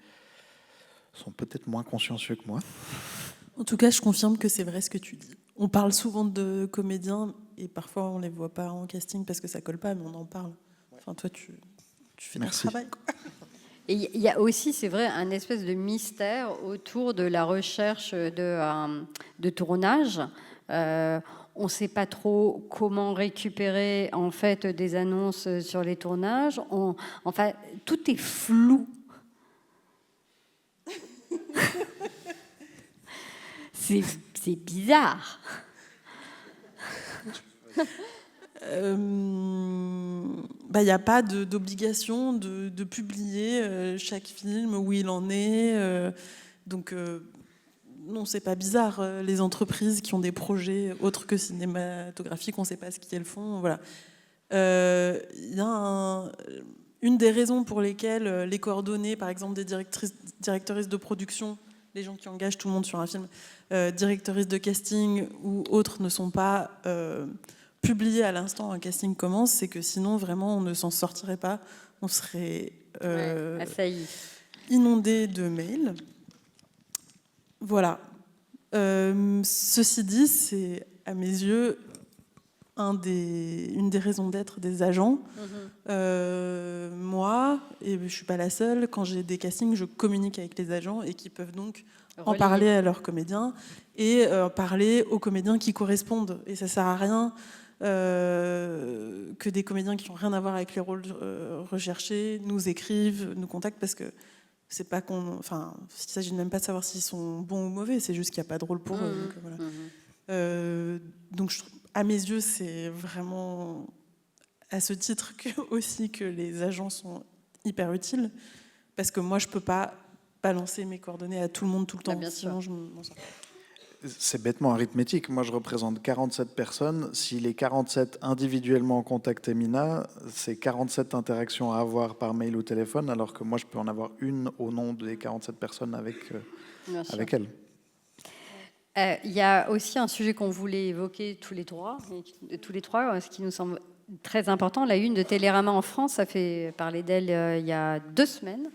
sont peut-être moins consciencieux que moi. En tout cas, je confirme que c'est vrai ce que tu dis. On parle souvent de comédiens et parfois on les voit pas en casting parce que ça colle pas, mais on en parle. Enfin, toi, tu fais ton travail, quoi. Et il y a aussi, c'est vrai, un espèce de mystère autour de la recherche de tournage. On ne sait pas trop comment récupérer en fait des annonces sur les tournages. Enfin, tout est flou. C'est bizarre. Il n'y a pas d'obligation de publier chaque film, où il en est. Donc, non, c'est pas bizarre. Les entreprises qui ont des projets autres que cinématographiques, on ne sait pas ce qu'elles font. Voilà. Y a une des raisons pour lesquelles les coordonnées, par exemple, des directrices de production, les gens qui engagent tout le monde sur un film, directrices de casting ou autres ne sont pas publiés à l'instant où un casting commence, c'est que sinon, vraiment, on ne s'en sortirait pas. On serait inondé de mails. Voilà. Ceci dit, c'est, à mes yeux, une des raisons d'être des agents. Moi, et je ne suis pas la seule, quand j'ai des castings, je communique avec les agents et qui peuvent donc en parler à leurs comédiens et parler aux comédiens qui correspondent. Et ça ne sert à rien que des comédiens qui n'ont rien à voir avec les rôles recherchés nous écrivent, nous contactent, parce que c'est pas qu'on... Enfin, il ne s'agit même pas de savoir s'ils sont bons ou mauvais, c'est juste qu'il n'y a pas de rôle pour eux. Donc, voilà. Donc à mes yeux, c'est vraiment à ce titre aussi que les agents sont hyper utiles, parce que moi, je ne peux pas balancer mes coordonnées à tout le monde tout le temps, sinon je m'en sors pas. C'est bêtement arithmétique. Moi, je représente 47 personnes. Si les 47 individuellement contactent Mina, c'est 47 interactions à avoir par mail ou téléphone, alors que moi, je peux en avoir une au nom des 47 personnes avec elle. Il y a aussi un sujet qu'on voulait évoquer tous les trois, ce qui nous semble très important. La une de Télérama en France, ça fait parler d'elle il y a 2 semaines,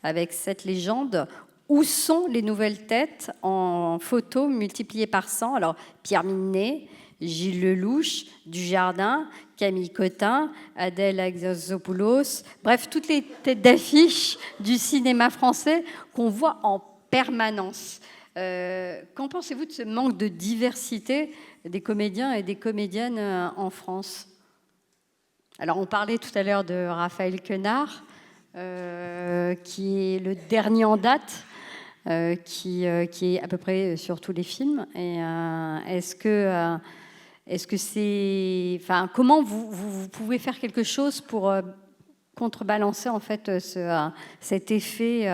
avec cette légende. Où sont les nouvelles têtes en photo multipliées par 100? Alors, Pierre Minet, Gilles Lelouch, Dujardin, Camille Cotin, Adèle Exarchopoulos, bref, toutes les têtes d'affiche du cinéma français qu'on voit en permanence. Qu'en pensez-vous de ce manque de diversité des comédiens et des comédiennes en France ? Alors, on parlait tout à l'heure de Raphaël Quenard, qui est le dernier en date, qui est à peu près sur tous les films. Et est-ce que c'est, enfin, comment vous pouvez faire quelque chose pour contrebalancer en fait cet effet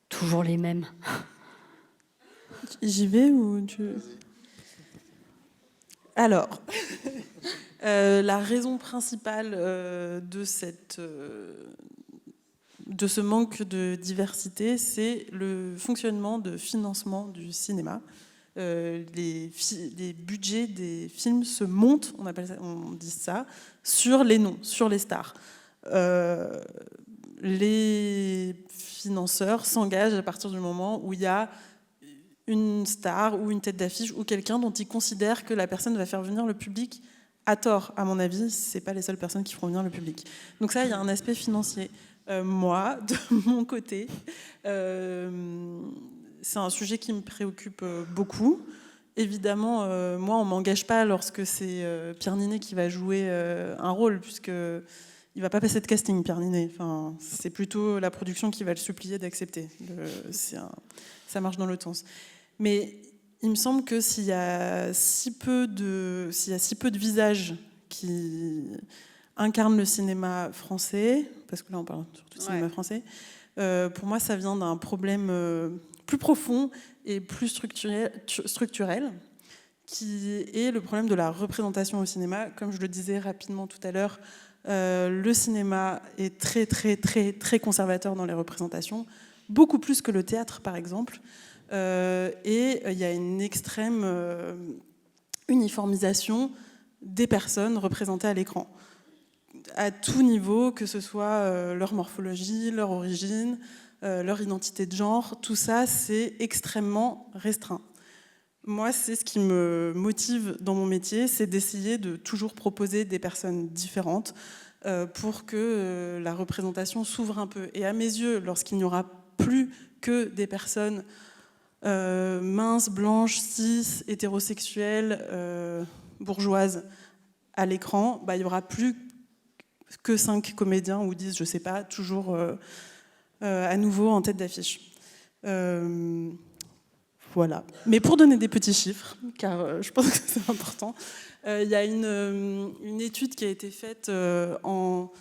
toujours les mêmes? J'y vais ou tu... Alors, la raison principale de ce manque de diversité, c'est le fonctionnement de financement du cinéma. Les budgets des films se montent, on dit ça, sur les noms, sur les stars. Les financeurs s'engagent à partir du moment où il y a une star ou une tête d'affiche ou quelqu'un dont ils considèrent que la personne va faire venir le public à tort. À mon avis, c'est pas les seules personnes qui feront venir le public. Donc ça, il y a un aspect financier. Moi, de mon côté, c'est un sujet qui me préoccupe beaucoup. Évidemment, moi, on m'engage pas lorsque c'est Pierre Ninet qui va jouer un rôle, puisque il va pas passer de casting, Pierre Ninet. Enfin, c'est plutôt la production qui va le supplier d'accepter. Ça marche dans l'autre sens. Mais il me semble que s'il y a si peu de visages qui incarnent le cinéma français, parce que là on parle surtout de cinéma français, pour moi ça vient d'un problème plus profond et plus structurel, qui est le problème de la représentation au cinéma. Comme je le disais rapidement tout à l'heure, le cinéma est très très très très conservateur dans les représentations, beaucoup plus que le théâtre par exemple. Et il y a une extrême uniformisation des personnes représentées à l'écran, à tout niveau, que ce soit leur morphologie, leur origine, leur identité de genre, tout ça c'est extrêmement restreint. Moi, c'est ce qui me motive dans mon métier, c'est d'essayer de toujours proposer des personnes différentes pour que la représentation s'ouvre un peu. Et à mes yeux, lorsqu'il n'y aura plus que des personnes minces, blanches, cis, hétérosexuelles, bourgeoises à l'écran, il n'y aura plus que 5 comédiens ou 10, je ne sais pas, toujours à nouveau en tête d'affiche. Voilà. Mais pour donner des petits chiffres, car je pense que c'est important, il y a une étude qui a été faite en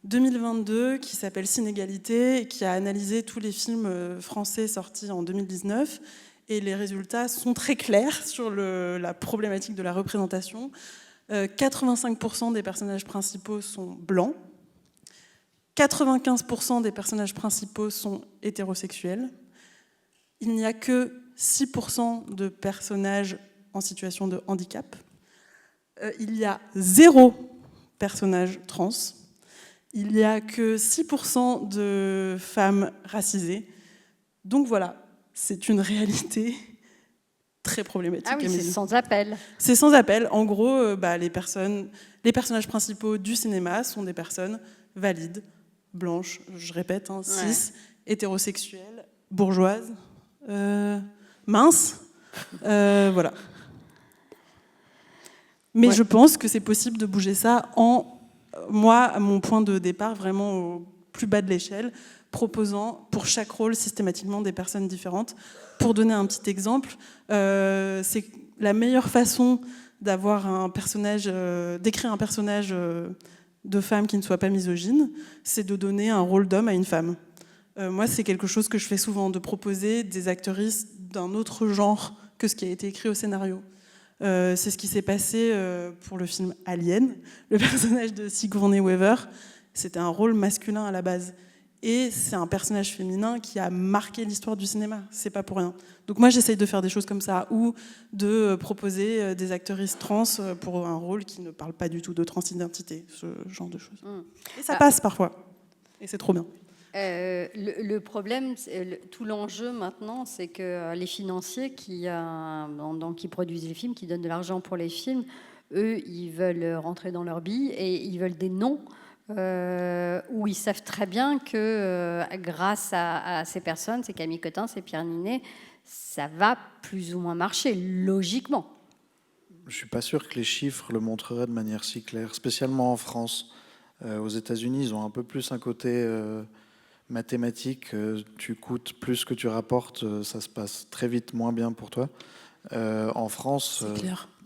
2022 qui s'appelle Cinégalité et qui a analysé tous les films français sortis en 2019. Et les résultats sont très clairs sur la problématique de la représentation. 85% des personnages principaux sont blancs. 95% des personnages principaux sont hétérosexuels. Il n'y a que 6% de personnages en situation de handicap. Il y a 0 personnage trans. Il n'y a que 6% de femmes racisées. Donc voilà, c'est une réalité très problématique. Ah oui, c'est sans appel. C'est sans appel. En gros, les personnages principaux du cinéma sont des personnes valides, blanches, je répète, cis, hétérosexuelles, bourgeoises, minces, voilà. Mais je pense que c'est possible de bouger ça moi, à mon point de départ, vraiment au plus bas de l'échelle, proposant pour chaque rôle systématiquement des personnes différentes. Pour donner un petit exemple, c'est la meilleure façon d'avoir d'écrire un personnage de femme qui ne soit pas misogyne, c'est de donner un rôle d'homme à une femme. Moi, c'est quelque chose que je fais souvent, de proposer des actrices d'un autre genre que ce qui a été écrit au scénario. C'est ce qui s'est passé pour le film Alien. Le personnage de Sigourney Weaver, c'était un rôle masculin à la base. Et c'est un personnage féminin qui a marqué l'histoire du cinéma. C'est pas pour rien. Donc moi, j'essaye de faire des choses comme ça, ou de proposer des actrices trans pour un rôle qui ne parle pas du tout de transidentité, ce genre de choses. Et ça passe parfois. Et c'est trop bien. Le problème, tout l'enjeu maintenant, c'est que les financiers qui produisent les films, qui donnent de l'argent pour les films, eux, ils veulent rentrer dans leur bille et ils veulent des noms où ils savent très bien que grâce à ces personnes, c'est Camille Cotin, c'est Pierre Ninet, ça va plus ou moins marcher, logiquement. Je ne suis pas sûr que les chiffres le montreraient de manière si claire, spécialement en France. Aux États-Unis, ils ont un peu plus un côté mathématique. Tu coûtes plus que tu rapportes, ça se passe très vite moins bien pour toi. En France,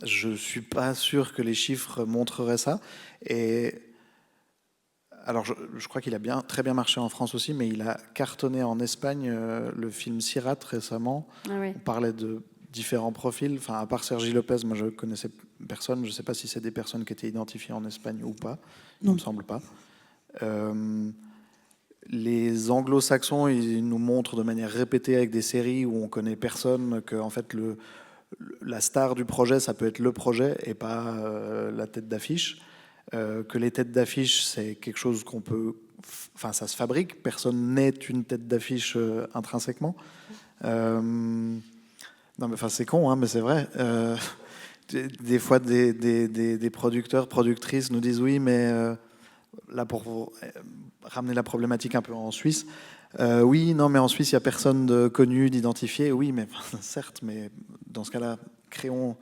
je ne suis pas sûr que les chiffres montreraient ça. Et alors, je crois qu'il a très bien marché en France aussi, mais il a cartonné en Espagne le film Sirat récemment. Ah oui. On parlait de différents profils. Enfin, à part Sergi Lopez, moi je connaissais personne. Je ne sais pas si c'est des personnes qui étaient identifiées en Espagne ou pas. Il ne me semble pas. Les anglo-saxons, ils nous montrent de manière répétée avec des séries où on connaît personne, que en fait la star du projet, ça peut être le projet et pas la tête d'affiche. Que les têtes d'affiche, c'est quelque chose qu'on peut... Enfin, ça se fabrique. Personne n'est une tête d'affiche intrinsèquement. Non, mais enfin, c'est con, hein, mais c'est vrai. Des fois, des producteurs, productrices nous disent oui, mais là, pour ramener la problématique un peu en Suisse, oui, non, mais en Suisse, il n'y a personne de connu, d'identifié. Oui, mais certes, mais dans ce cas-là, créons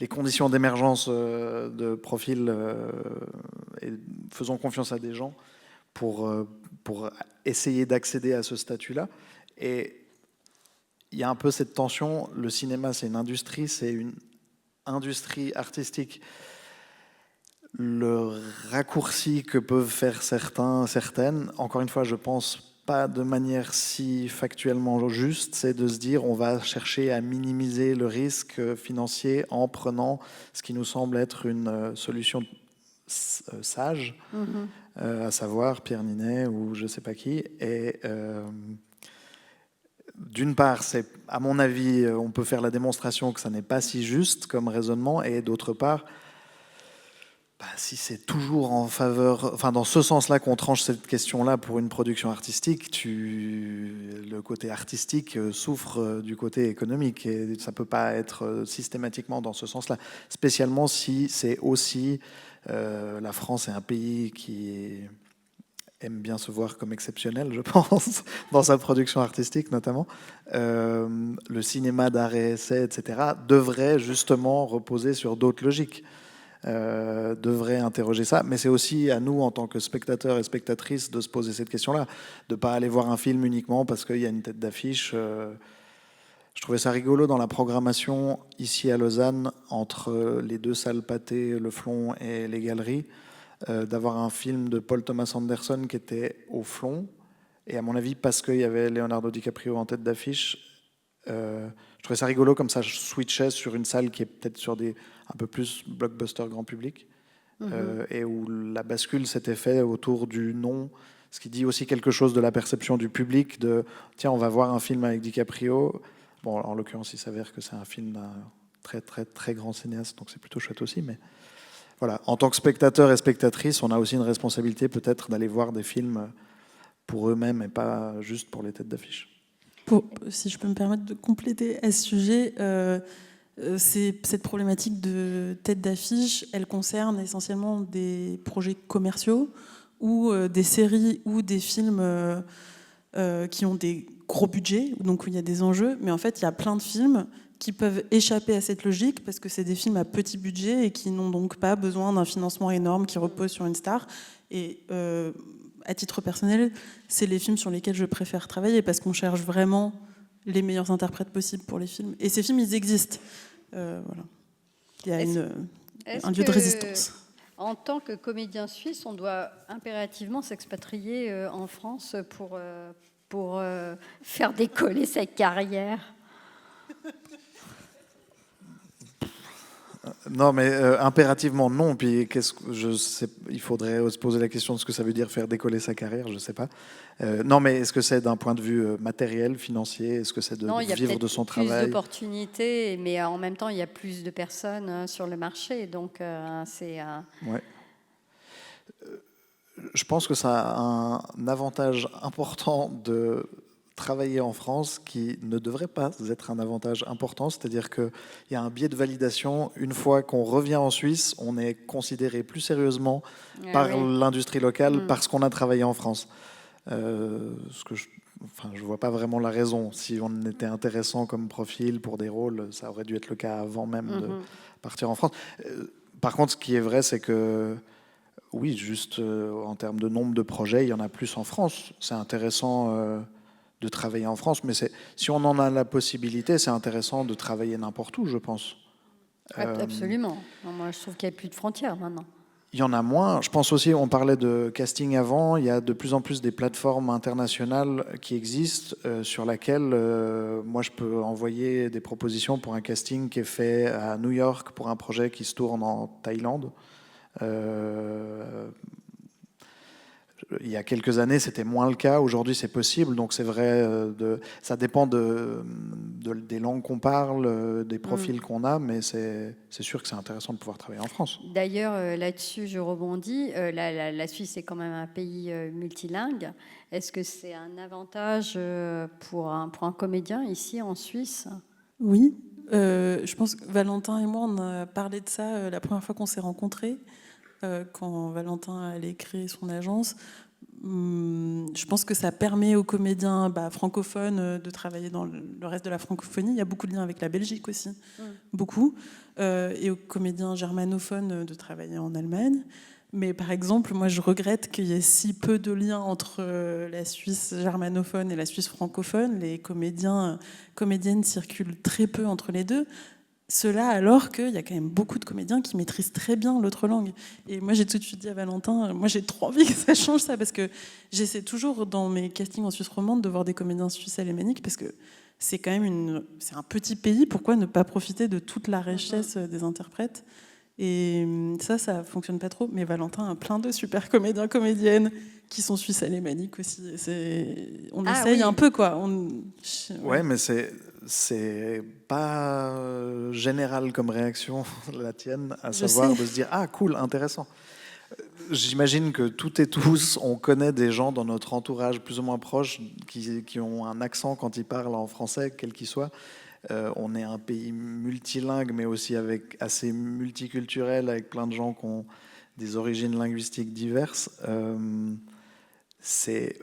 les conditions d'émergence de profils et faisons confiance à des gens pour essayer d'accéder à ce statut-là. Et il y a un peu cette tension. Le cinéma, c'est une industrie artistique. Le raccourci que peuvent faire certaines, encore une fois, je pense pas de manière si factuellement juste, c'est de se dire on va chercher à minimiser le risque financier en prenant ce qui nous semble être une solution sage, à savoir Pierre Ninet ou je sais pas qui. Et d'une part, c'est, à mon avis, on peut faire la démonstration que ça n'est pas si juste comme raisonnement, et d'autre part, si c'est toujours en faveur, enfin dans ce sens-là qu'on tranche cette question-là pour une production artistique, le côté artistique souffre du côté économique et ça peut pas être systématiquement dans ce sens-là. Spécialement si c'est aussi la France est un pays qui aime bien se voir comme exceptionnel, je pense, dans sa production artistique notamment. Le cinéma d'art et essai, etc., devrait justement reposer sur d'autres logiques. Devrait interroger ça, mais c'est aussi à nous en tant que spectateurs et spectatrices de se poser cette question-là, de ne pas aller voir un film uniquement parce qu'il y a une tête d'affiche. Je trouvais ça rigolo dans la programmation ici à Lausanne, entre les deux salles Pathé, le Flon et les galeries, d'avoir un film de Paul Thomas Anderson qui était au Flon, et à mon avis parce qu'il y avait Leonardo DiCaprio en tête d'affiche. Je trouvais ça rigolo comme ça, je switchais sur une salle qui est peut-être sur des un peu plus blockbuster grand public, et où la bascule s'était faite autour du nom, ce qui dit aussi quelque chose de la perception du public, de tiens, on va voir un film avec DiCaprio. Bon, en l'occurrence, il s'avère que c'est un film d'un très très très grand cinéaste, donc c'est plutôt chouette aussi, mais voilà, en tant que spectateur et spectatrice, on a aussi une responsabilité peut-être d'aller voir des films pour eux-mêmes et pas juste pour les têtes d'affiche. Si je peux me permettre de compléter à ce sujet, cette problématique de tête d'affiche, elle concerne essentiellement des projets commerciaux ou des séries ou des films qui ont des gros budgets, donc où il y a des enjeux. Mais en fait, il y a plein de films qui peuvent échapper à cette logique parce que c'est des films à petit budget et qui n'ont donc pas besoin d'un financement énorme qui repose sur une star. Et à titre personnel, c'est les films sur lesquels je préfère travailler parce qu'on cherche vraiment les meilleurs interprètes possibles pour les films. Et ces films, ils existent. Voilà. Il y a un lieu de résistance. En tant que comédien suisse, on doit impérativement s'expatrier en France pour faire décoller sa carrière. Non, mais impérativement non. Puis il faudrait se poser la question de ce que ça veut dire faire décoller sa carrière. Je ne sais pas. Non, mais est-ce que c'est d'un point de vue matériel, financier? Est-ce que c'est de vivre de son travail? Il y a plus d'opportunités, mais en même temps, il y a plus de personnes sur le marché. Donc, c'est... Ouais. Je pense que ça a un avantage important de travailler en France qui ne devrait pas être un avantage important, c'est-à-dire qu'il y a un biais de validation. Une fois qu'on revient en Suisse, on est considéré plus sérieusement par l'industrie locale parce qu'on a travaillé en France. Ce que je vois pas vraiment la raison. Si on était intéressant comme profil pour des rôles, ça aurait dû être le cas avant même de partir en France. Par contre, ce qui est vrai, c'est que oui, juste en termes de nombre de projets, il y en a plus en France. C'est intéressant de travailler en France, mais si on en a la possibilité, c'est intéressant de travailler n'importe où, je pense. Absolument. Moi, je trouve qu'il n'y a plus de frontières maintenant. Il y en a moins. Je pense aussi, on parlait de casting avant, il y a de plus en plus des plateformes internationales qui existent sur lesquelles moi je peux envoyer des propositions pour un casting qui est fait à New York pour un projet qui se tourne en Thaïlande. Il y a quelques années, c'était moins le cas. Aujourd'hui, c'est possible. Donc, c'est vrai, ça dépend des langues qu'on parle, des profils qu'on a, mais c'est sûr que c'est intéressant de pouvoir travailler en France. D'ailleurs, là-dessus, je rebondis. La Suisse est quand même un pays multilingue. Est-ce que c'est un avantage pour un comédien ici en Suisse? Oui. Je pense que Valentin et moi, on a parlé de ça la première fois qu'on s'est rencontrés. Quand Valentin allait créer son agence, je pense que ça permet aux comédiens francophones de travailler dans le reste de la francophonie. Il y a beaucoup de liens avec la Belgique aussi, beaucoup. Et aux comédiens germanophones de travailler en Allemagne. Mais par exemple, moi je regrette qu'il y ait si peu de liens entre la Suisse germanophone et la Suisse francophone. Les comédiennes circulent très peu entre les deux. Cela alors qu'il y a quand même beaucoup de comédiens qui maîtrisent très bien l'autre langue. Et moi, j'ai tout de suite dit à Valentin, moi j'ai trop envie que ça change ça, parce que j'essaie toujours dans mes castings en Suisse romande de voir des comédiens suisses alémaniques, parce que c'est quand même c'est un petit pays, pourquoi ne pas profiter de toute la richesse des interprètes? Et ça fonctionne pas trop. Mais Valentin a plein de super comédiens, comédiennes qui sont suisses alémaniques aussi. On essaye un peu, quoi. Ouais, mais c'est pas général comme réaction, la tienne, à savoir de se dire « Ah, cool, intéressant ». J'imagine que toutes et tous, on connaît des gens dans notre entourage plus ou moins proche qui ont un accent quand ils parlent en français, quel qu'il soit. On est un pays multilingue, mais aussi assez multiculturel, avec plein de gens qui ont des origines linguistiques diverses.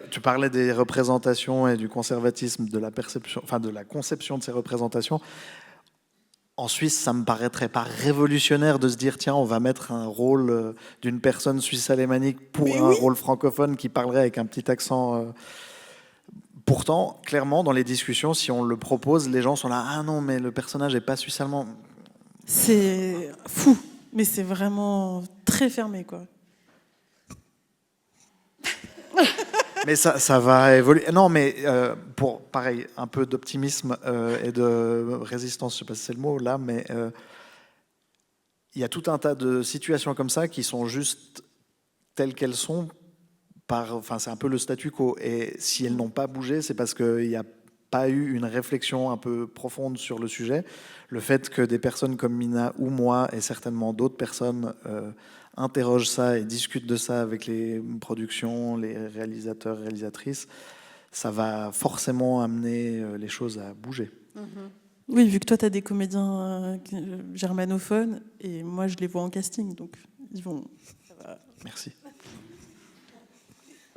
Tu parlais des représentations et du conservatisme de la perception, enfin de la conception de ces représentations. En Suisse, ça me paraîtrait pas révolutionnaire de se dire tiens, on va mettre un rôle d'une personne suisse-alémanique pour un rôle francophone qui parlerait avec un petit accent. Pourtant, clairement, dans les discussions, si on le propose, les gens sont là ah non, mais le personnage est pas suisse-allemand. C'est fou, mais c'est vraiment très fermé, quoi. Mais ça va évoluer. Non, mais pour, pareil, un peu d'optimisme et de résistance, je ne sais pas si c'est le mot là, mais il y a tout un tas de situations comme ça qui sont juste telles qu'elles sont. Enfin, c'est un peu le statu quo. Et si elles n'ont pas bougé, c'est parce qu'il n'y a pas eu une réflexion un peu profonde sur le sujet. Le fait que des personnes comme Mina ou moi, et certainement d'autres personnes, interrogent ça et discutent de ça avec les productions, les réalisateurs, réalisatrices, ça va forcément amener les choses à bouger. Oui, vu que toi, tu as des comédiens germanophones, et moi, je les vois en casting, donc ils vont... Merci.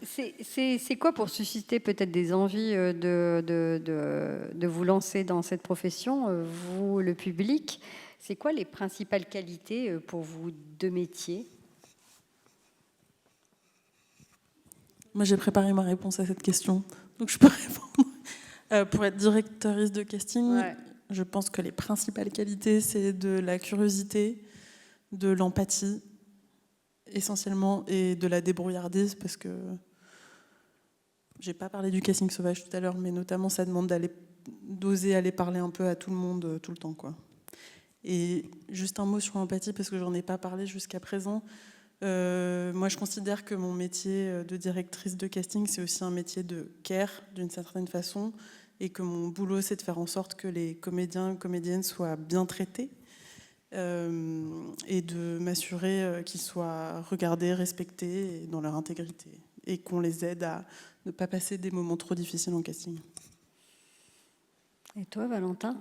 C'est quoi pour susciter peut-être des envies de vous lancer dans cette profession, vous, le public? C'est quoi les principales qualités pour vous de métier? Moi, j'ai préparé ma réponse à cette question, donc je peux répondre. Pour être directrice de casting, je pense que les principales qualités, c'est de la curiosité, de l'empathie, essentiellement, et de la débrouillardise, parce que j'ai pas parlé du casting sauvage tout à l'heure, mais notamment ça demande d'oser aller parler un peu à tout le monde tout le temps, quoi. Et juste un mot sur l'empathie, parce que j'en ai pas parlé jusqu'à présent. Moi, je considère que mon métier de directrice de casting, c'est aussi un métier de care, d'une certaine façon, et que mon boulot, c'est de faire en sorte que les comédiens, comédiennes soient bien traités. et de m'assurer qu'ils soient regardés, respectés et dans leur intégrité, et qu'on les aide à ne pas passer des moments trop difficiles en casting. Et toi, Valentin?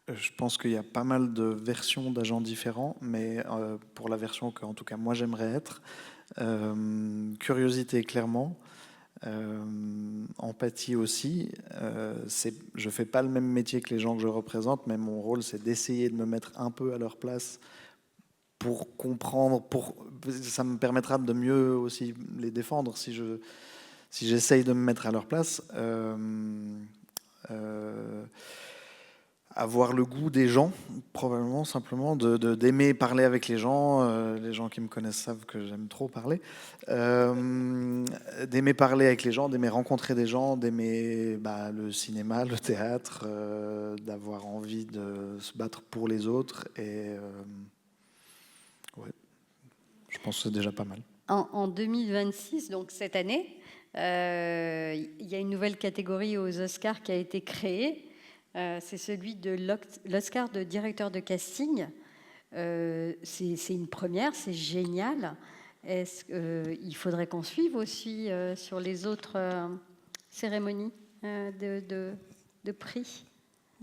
Je pense qu'il y a pas mal de versions d'agents différents, mais pour la version que, en tout cas, moi j'aimerais être, curiosité clairement, empathie aussi. Je fais pas le même métier que les gens que je représente, mais mon rôle c'est d'essayer de me mettre un peu à leur place pour comprendre. Ça me permettra de mieux aussi les défendre si j'essaye de me mettre à leur place. Avoir le goût des gens, probablement, simplement, d'aimer parler avec les gens. Les gens qui me connaissent savent que j'aime trop parler. D'aimer parler avec les gens, d'aimer rencontrer des gens, d'aimer le cinéma, le théâtre, d'avoir envie de se battre pour les autres. Et ouais, je pense que c'est déjà pas mal. En 2026, donc cette année, il y a une nouvelle catégorie aux Oscars qui a été créée. C'est celui de l'Oscar de directeur de casting. C'est une première, c'est génial. Il faudrait qu'on suive aussi sur les autres cérémonies de prix?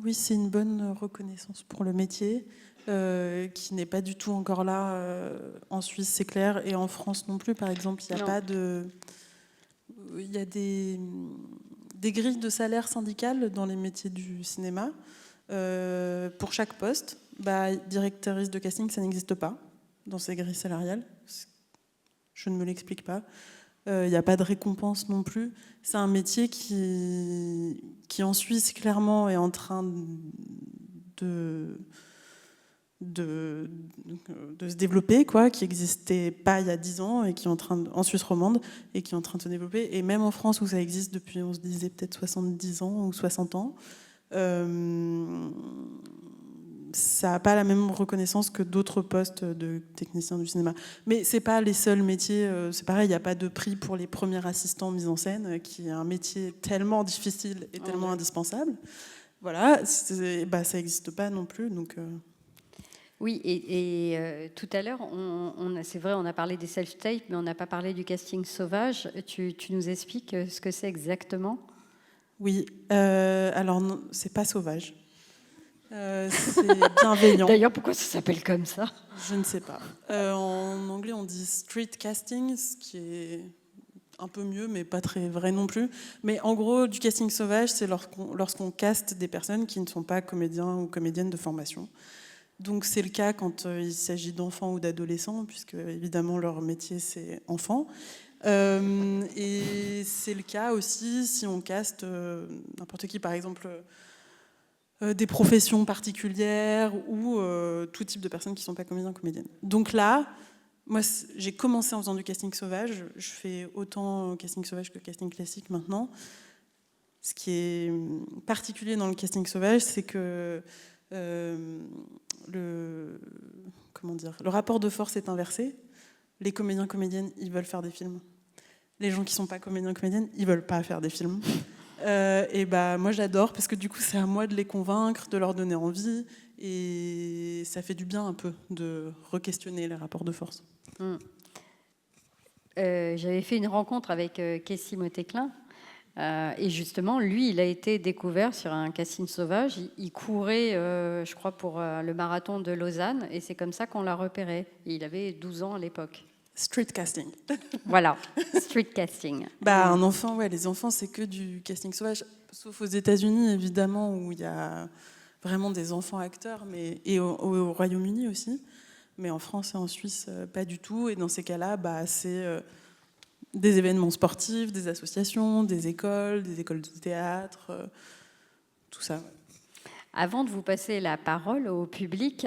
Oui, c'est une bonne reconnaissance pour le métier, qui n'est pas du tout encore là en Suisse, c'est clair, et en France non plus, par exemple. Il n'y a pas de... Il y a des grilles de salaire syndicales dans les métiers du cinéma. Pour chaque poste, directrice de casting, ça n'existe pas dans ces grilles salariales. Je ne me l'explique pas. Il n'y a pas de récompense non plus. C'est un métier qui en Suisse, clairement, est en train de se développer, qui n'existait pas il y a 10 ans, et qui est en train en Suisse romande, et qui est en train de se développer. Et même en France, où ça existe depuis, on se disait, peut-être 70 ans ou 60 ans, ça n'a pas la même reconnaissance que d'autres postes de techniciens du cinéma. Mais ce n'est pas les seuls métiers. C'est pareil, il n'y a pas de prix pour les premiers assistants mise en scène, qui est un métier tellement difficile et tellement indispensable. Voilà, ça n'existe pas non plus. Donc, Oui, et tout à l'heure, c'est vrai, on a parlé des self-tapes, mais on n'a pas parlé du casting sauvage. Tu nous expliques ce que c'est exactement? Oui, alors non, c'est pas sauvage. C'est bienveillant. D'ailleurs, pourquoi ça s'appelle comme ça? Je ne sais pas. En anglais, on dit street casting, ce qui est un peu mieux, mais pas très vrai non plus. Mais en gros, du casting sauvage, c'est lorsqu'on caste des personnes qui ne sont pas comédiens ou comédiennes de formation. Donc c'est le cas quand il s'agit d'enfants ou d'adolescents, puisque évidemment leur métier c'est enfant. Et c'est le cas aussi si on caste n'importe qui, par exemple des professions particulières ou tout type de personnes qui ne sont pas comédiens, comédiennes. Donc là, moi j'ai commencé en faisant du casting sauvage. Je fais autant casting sauvage que casting classique maintenant. Ce qui est particulier dans le casting sauvage, c'est que le rapport de force est inversé. Les comédiens, comédiennes, ils veulent faire des films. Les gens qui ne sont pas comédiens, comédiennes, ils ne veulent pas faire des films. Et moi, j'adore parce que du coup, c'est à moi de les convaincre, de leur donner envie. Et ça fait du bien un peu de re-questionner les rapports de force. J'avais fait une rencontre avec Kessie Motéclin. Et justement, lui, il a été découvert sur un casting sauvage. Il courait, je crois, pour le marathon de Lausanne. Et c'est comme ça qu'on l'a repéré. Et il avait 12 ans à l'époque. Street casting. Voilà, street casting. Un enfant, les enfants, c'est que du casting sauvage. Sauf aux États-Unis, évidemment, où il y a vraiment des enfants acteurs, et au Royaume-Uni aussi. Mais en France et en Suisse, pas du tout. Et dans ces cas-là, c'est... des événements sportifs, des associations, des écoles de théâtre, tout ça. Avant de vous passer la parole au public,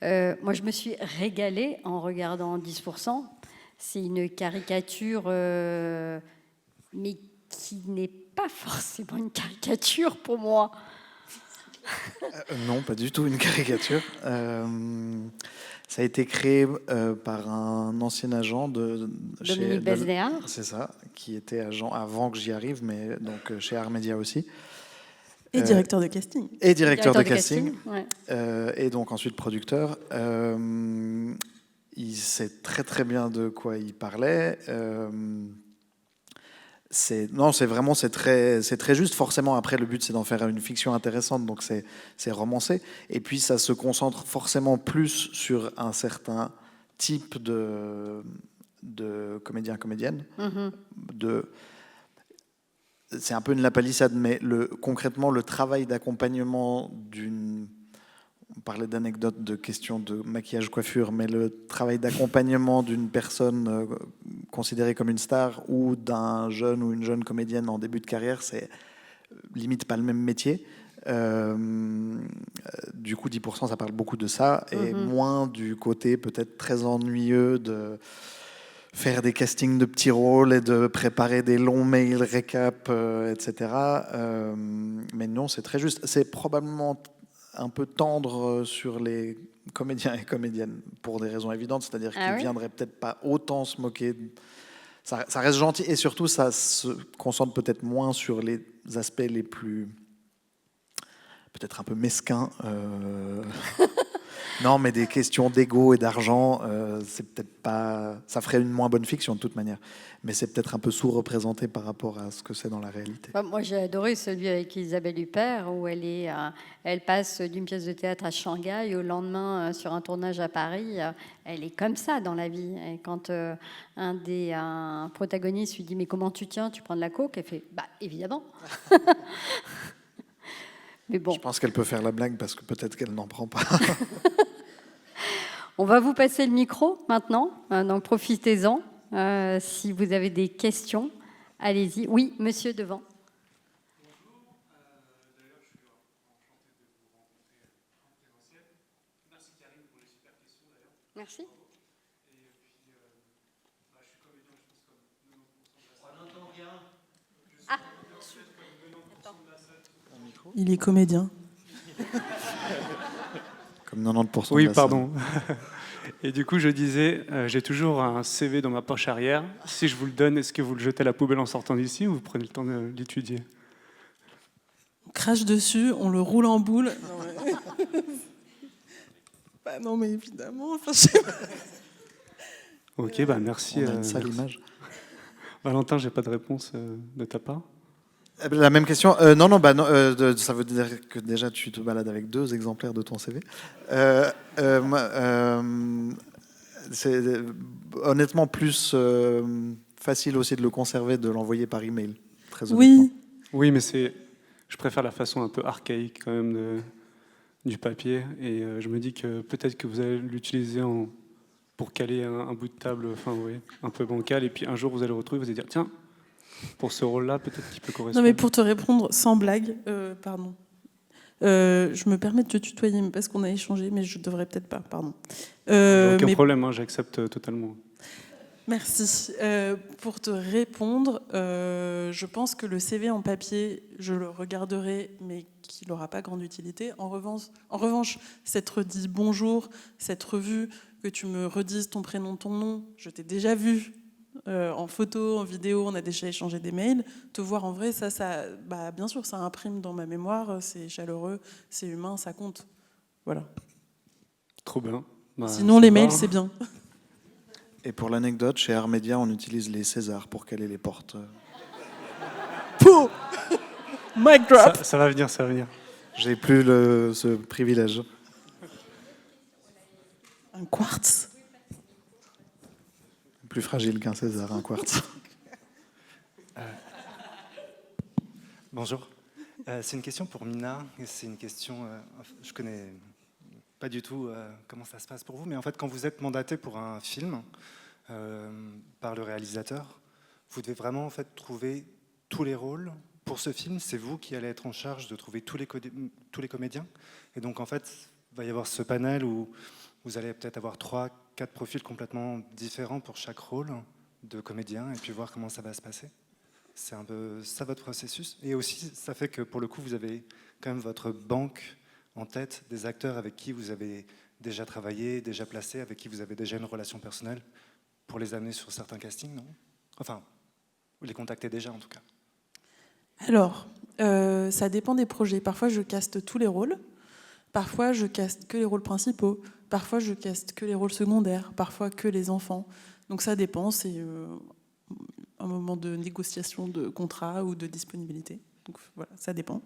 moi je me suis régalée en regardant 10%. C'est une caricature, mais qui n'est pas forcément une caricature pour moi. Non, pas du tout une caricature. Ça a été créé par un ancien agent Dominique Besnéard. C'est ça, qui était agent avant que j'y arrive, mais donc chez Armedia aussi. Et directeur de casting. Et directeur de casting. Ouais. Et donc ensuite producteur. Il sait très très bien de quoi il parlait. C'est très juste. Forcément, après, le but, c'est d'en faire une fiction intéressante, donc c'est romancé. Et puis, ça se concentre forcément plus sur un certain type de comédien, comédienne. C'est un peu une lapalissade, mais concrètement, le travail d'accompagnement d'une... On parlait d'anecdotes, de questions de maquillage, coiffure, mais le travail d'accompagnement d'une personne considérée comme une star ou d'un jeune ou une jeune comédienne en début de carrière, c'est limite pas le même métier. Du coup, 10%, ça parle beaucoup de ça, et moins du côté peut-être très ennuyeux de faire des castings de petits rôles et de préparer des longs mails récap, etc. Mais non, c'est très juste. C'est probablement un peu tendre sur les comédiens et comédiennes pour des raisons évidentes, c'est-à-dire qu'ils ne viendraient peut-être pas autant se moquer. Ça reste gentil, et surtout ça se concentre peut-être moins sur les aspects les plus peut-être un peu mesquins. Non, mais des questions d'ego et d'argent, c'est peut-être pas. Ça ferait une moins bonne fiction de toute manière, mais c'est peut-être un peu sous-représenté par rapport à ce que c'est dans la réalité. Moi, j'ai adoré celui avec Isabelle Huppert, où elle passe d'une pièce de théâtre à Shanghai, au lendemain sur un tournage à Paris. Elle est comme ça dans la vie. Et quand un des protagonistes lui dit « Mais comment tu tiens? Tu prends de la coke ?» Elle fait « Bah, évidemment !» Mais bon. Je pense qu'elle peut faire la blague parce que peut-être qu'elle n'en prend pas. On va vous passer le micro maintenant, donc profitez-en. Si vous avez des questions, allez-y. Oui, monsieur devant. Bonjour, d'ailleurs je suis enchanté de vous rencontrer en présentiel. Merci Karine pour les super questions d'ailleurs. Merci. Et puis, je suis comédien, je pense comme 90% de la salle. On n'entend rien. Je suis comédien, en fait, comme 90% de la salle. Il est comédien. Comme 90% Oui, de la salle. pardon. Et du coup, je disais, j'ai toujours un CV dans ma poche arrière. Si je vous le donne, est-ce que vous le jetez à la poubelle en sortant d'ici ou vous prenez le temps de l'étudier? On crache dessus, on le roule en boule. Non, mais, bah non, mais évidemment. Enfin, je sais pas. Ok, merci. On a une sale merci. image. Valentin, j'ai pas de réponse de ta part. La même question. Non, ça veut dire que déjà tu te balades avec 2 exemplaires de ton CV. C'est honnêtement plus facile aussi de le conserver, de l'envoyer par email. Très honnêtement. Oui. Oui, mais je préfère la façon un peu archaïque quand même du papier. Et je me dis que peut-être que vous allez l'utiliser pour caler un bout de table, un peu bancal. Et puis un jour, vous allez le retrouver, vous allez dire, tiens, pour ce rôle-là, peut-être qu'il peut correspondre. Non, mais pour te répondre sans blague, pardon. Je me permets de te tutoyer parce qu'on a échangé, mais je devrais peut-être pas, pardon. Aucun problème, j'accepte totalement. Merci. Pour te répondre, je pense que le CV en papier, je le regarderai, mais qu'il n'aura pas grande utilité. En revanche, s'être dit bonjour, s'être vu, que tu me redises ton prénom, ton nom, je t'ai déjà vu en photo, en vidéo, on a déjà échangé des mails. Te voir en vrai, ça bien sûr, ça imprime dans ma mémoire, c'est chaleureux, c'est humain, ça compte. Voilà. Trop bien. Sinon, les mails, c'est bien. Et pour l'anecdote, chez Armédia, on utilise les Césars pour caler les portes. Pouh Mic drop. Ça va venir, ça va venir. J'ai plus ce privilège. Un quartz. Plus fragile qu'un César, un quartz. Bonjour. C'est une question pour Mina. C'est une question. Je connais pas du tout comment ça se passe pour vous, mais en fait, quand vous êtes mandaté pour un film par le réalisateur, vous devez vraiment en fait trouver tous les rôles pour ce film. C'est vous qui allez être en charge de trouver tous les comédiens. Et donc en fait, il va y avoir ce panel où vous allez peut-être avoir 3-4 profils complètement différents pour chaque rôle de comédien, et puis voir comment ça va se passer. C'est un peu ça votre processus. Et aussi, ça fait que pour le coup, vous avez quand même votre banque en tête des acteurs avec qui vous avez déjà travaillé, déjà placé, avec qui vous avez déjà une relation personnelle, pour les amener sur certains castings, non? Enfin, vous les contactez déjà en tout cas. Alors, Ça dépend des projets. Parfois, je caste tous les rôles. Parfois, je caste que les rôles principaux. Parfois, je caste que les rôles secondaires. Parfois, que les enfants. Donc ça dépend. C'est un moment de négociation de contrat ou de disponibilité. Donc voilà, ça dépend.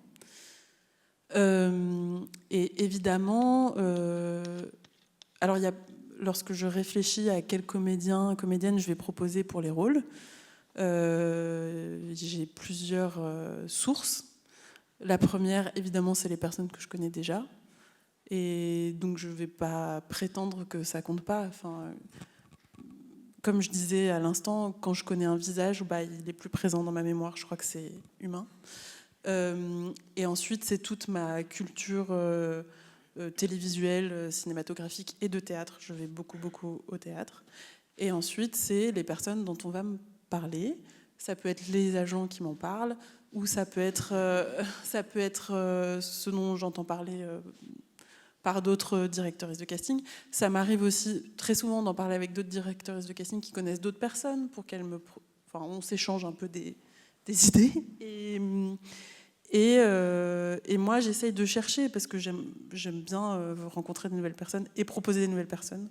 Et évidemment, alors lorsque je réfléchis à quel comédien, comédienne je vais proposer pour les rôles, j'ai plusieurs sources. La première, évidemment, c'est les personnes que je connais déjà. Et donc, je ne vais pas prétendre que ça compte pas. Enfin, comme je disais à l'instant, quand je connais un visage, il est plus présent dans ma mémoire. Je crois que c'est humain. Et ensuite, c'est toute ma culture télévisuelle, cinématographique et de théâtre. Je vais beaucoup, beaucoup au théâtre. Et ensuite, c'est les personnes dont on va me parler. Ça peut être les agents qui m'en parlent, ou ça peut être ce dont j'entends parler par d'autres directrices de casting. Ça m'arrive aussi très souvent d'en parler avec d'autres directrices de casting qui connaissent d'autres personnes pour qu'elles on s'échange un peu des idées. Et moi, j'essaye de chercher parce que j'aime bien rencontrer de nouvelles personnes et proposer des nouvelles personnes.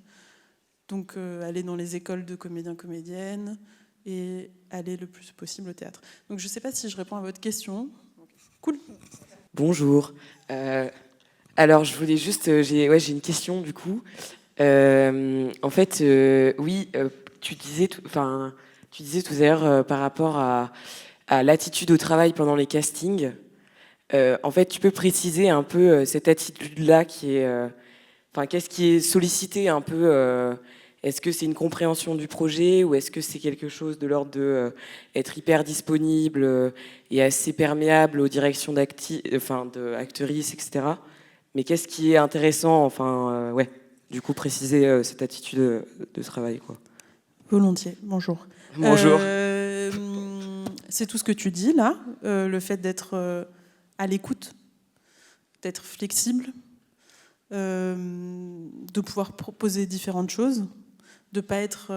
Donc, aller dans les écoles de comédiens, comédiennes et aller le plus possible au théâtre. Donc, je ne sais pas si je réponds à votre question. Cool. Bonjour. Alors, je voulais juste... j'ai une question, du coup. En fait, oui, tu disais tout à l'heure par rapport à l'attitude au travail pendant les castings. En fait, tu peux préciser un peu cette attitude-là qui est... qu'est-ce qui est sollicité un peu est-ce que c'est une compréhension du projet ou est-ce que c'est quelque chose de l'ordre de être hyper disponible et assez perméable aux directions d'actrices, etc. Mais qu'est-ce qui est intéressant, du coup, préciser cette attitude de travail, quoi. Volontiers, bonjour. Bonjour. C'est tout ce que tu dis, là, le fait d'être à l'écoute, d'être flexible, de pouvoir proposer différentes choses, de pas être...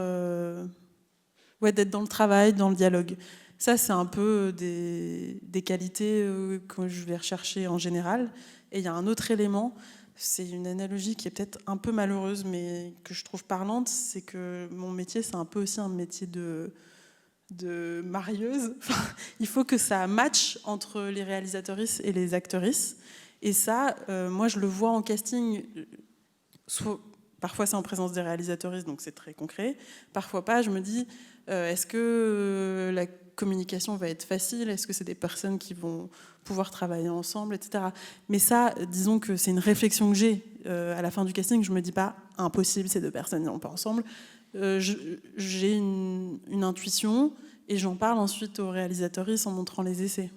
d'être dans le travail, dans le dialogue. Ça, c'est un peu des qualités que je vais rechercher en général. Et il y a un autre élément, c'est une analogie qui est peut-être un peu malheureuse, mais que je trouve parlante, c'est que mon métier, c'est un peu aussi un métier de marieuse. Il faut que ça matche entre les réalisatrices et les actrices. Et ça, moi, je le vois en casting. Parfois, c'est en présence des réalisatrices, donc c'est très concret. Parfois pas, je me dis, est-ce que la communication va être facile ? Est-ce que c'est des personnes qui vont pouvoir travailler ensemble, etc. Mais ça, disons que c'est une réflexion que j'ai. À la fin du casting, je me dis pas, impossible, ces deux personnes n'iront pas ensemble. J'ai une intuition et j'en parle ensuite aux réalisatrices en montrant les essais.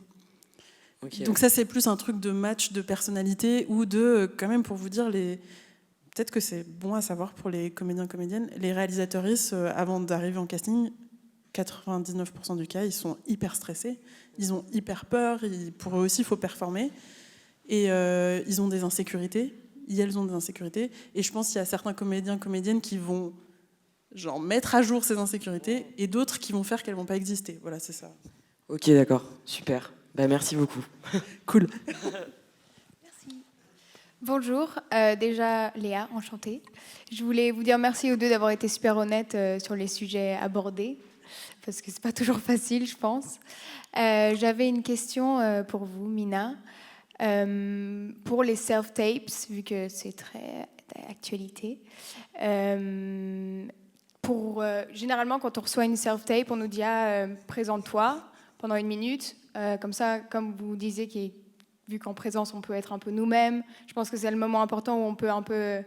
Okay. Donc ça, c'est plus un truc de match de personnalité ou de, quand même, pour vous dire, peut-être que c'est bon à savoir pour les comédiens, comédiennes, les réalisatrices, avant d'arriver en casting, 99% du cas, ils sont hyper stressés, ils ont hyper peur, pour eux aussi, il faut performer, et ils ont des insécurités, elles ont des insécurités, et je pense qu'il y a certains comédiens, comédiennes qui vont mettre à jour ces insécurités, et d'autres qui vont faire qu'elles ne vont pas exister. Voilà, c'est ça. Ok, d'accord, super. Merci beaucoup. Cool. Merci. Bonjour, déjà Léa, enchantée. Je voulais vous dire merci aux deux d'avoir été super honnêtes sur les sujets abordés, parce que c'est pas toujours facile, je pense. J'avais une question pour vous, Mina. Pour les self-tapes, vu que c'est très d'actualité, généralement, quand on reçoit une self-tape, on nous dit présente-toi pendant 1 minute. Comme ça, comme vous disiez, vu qu'en présence, on peut être un peu nous-mêmes, je pense que c'est le moment important où on peut un peu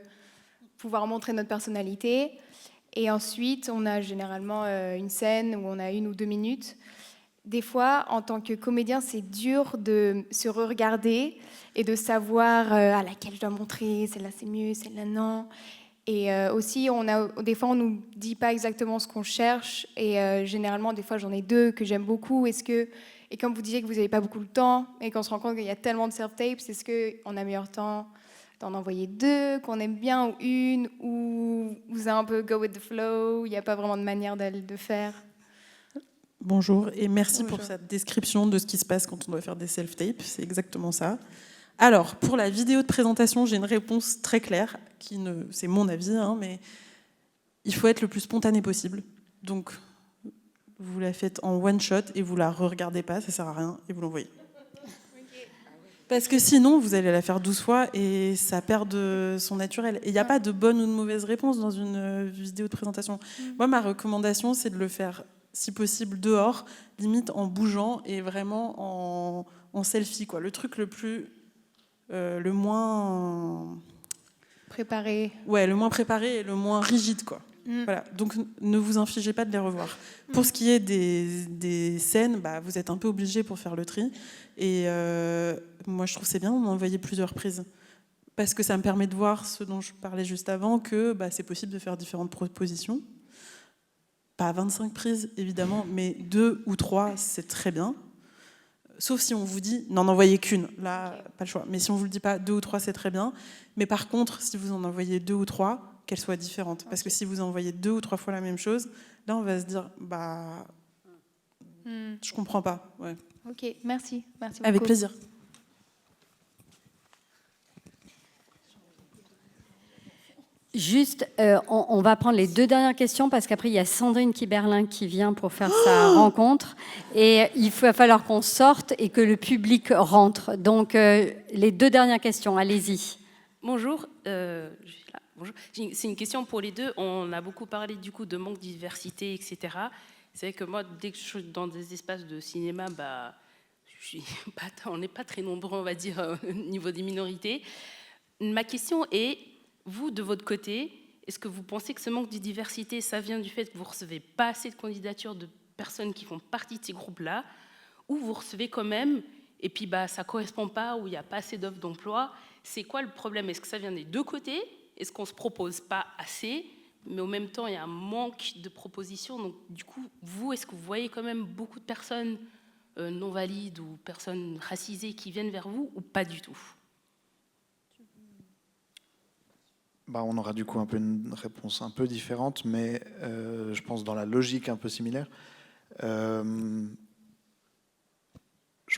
pouvoir montrer notre personnalité. Et ensuite, on a généralement une scène où on a 1 ou 2 minutes. Des fois, en tant que comédien, c'est dur de se re-regarder et de savoir à laquelle je dois montrer, celle-là c'est mieux, celle-là non. Et aussi, des fois, on ne nous dit pas exactement ce qu'on cherche. Et généralement, des fois, j'en ai 2 que j'aime beaucoup. Et comme vous disiez que vous n'avez pas beaucoup de temps et qu'on se rend compte qu'il y a tellement de self-tapes, est-ce qu'on a meilleur temps d'en envoyer 2, qu'on aime bien, ou 1, ou vous avez un peu go with the flow, il n'y a pas vraiment de manière de faire ? Bonjour et merci pour cette description de ce qui se passe quand on doit faire des self-tapes. C'est exactement ça. Alors, pour la vidéo de présentation, j'ai une réponse très claire, c'est mon avis, hein, mais il faut être le plus spontané possible. Donc, vous la faites en one shot et vous la re-regardez pas, ça sert à rien, et vous l'envoyez. Parce que sinon, vous allez la faire 12 fois et ça perd de son naturel. Et il n'y a pas de bonne ou de mauvaise réponse dans une vidéo de présentation. Moi, ma recommandation, c'est de le faire, si possible, dehors, limite en bougeant et vraiment en selfie, quoi. Le truc le moins Préparer. Ouais, le moins préparé et le moins rigide, quoi. Voilà. Donc, ne vous infligez pas de les revoir. Pour ce qui est des scènes, vous êtes un peu obligé pour faire le tri. Et moi, je trouve c'est bien d'envoyer plusieurs prises. Parce que ça me permet de voir ce dont je parlais juste avant, que c'est possible de faire différentes propositions. Pas 25 prises, évidemment, mais 2 ou 3, c'est très bien. Sauf si on vous dit, n'en envoyez qu'une. Là, pas le choix. Mais si on vous le dit pas, 2 ou 3, c'est très bien. Mais par contre, si vous en envoyez 2 ou 3, qu'elles soient différentes. Parce que si vous envoyez 2 ou 3 fois la même chose, là, on va se dire, je comprends pas. Ouais. Ok, merci. Merci beaucoup. Avec plaisir. Juste, on va prendre les 2 dernières questions parce qu'après, il y a Sandrine Kiberlin qui vient pour faire sa rencontre. Et il va falloir qu'on sorte et que le public rentre. Donc, les 2 dernières questions, allez-y. Bonjour, je suis là. Bonjour. C'est une question pour les deux. On a beaucoup parlé du coup de manque de diversité, etc. C'est vrai que moi, dès que je suis dans des espaces de cinéma, on n'est pas très nombreux, on va dire, au niveau des minorités. Ma question est, vous, de votre côté, est-ce que vous pensez que ce manque de diversité, ça vient du fait que vous ne recevez pas assez de candidatures de personnes qui font partie de ces groupes-là, ou vous recevez quand même, et puis ça ne correspond pas, ou il n'y a pas assez d'offres d'emploi? C'est quoi le problème? Est-ce que ça vient des 2 côtés? Est-ce qu'on ne se propose pas assez? Mais en même temps, il y a un manque de propositions. Donc, du coup, vous, est-ce que vous voyez quand même beaucoup de personnes non valides ou personnes racisées qui viennent vers vous, ou pas du tout? On aura du coup un peu une réponse un peu différente, mais je pense dans la logique un peu similaire. Je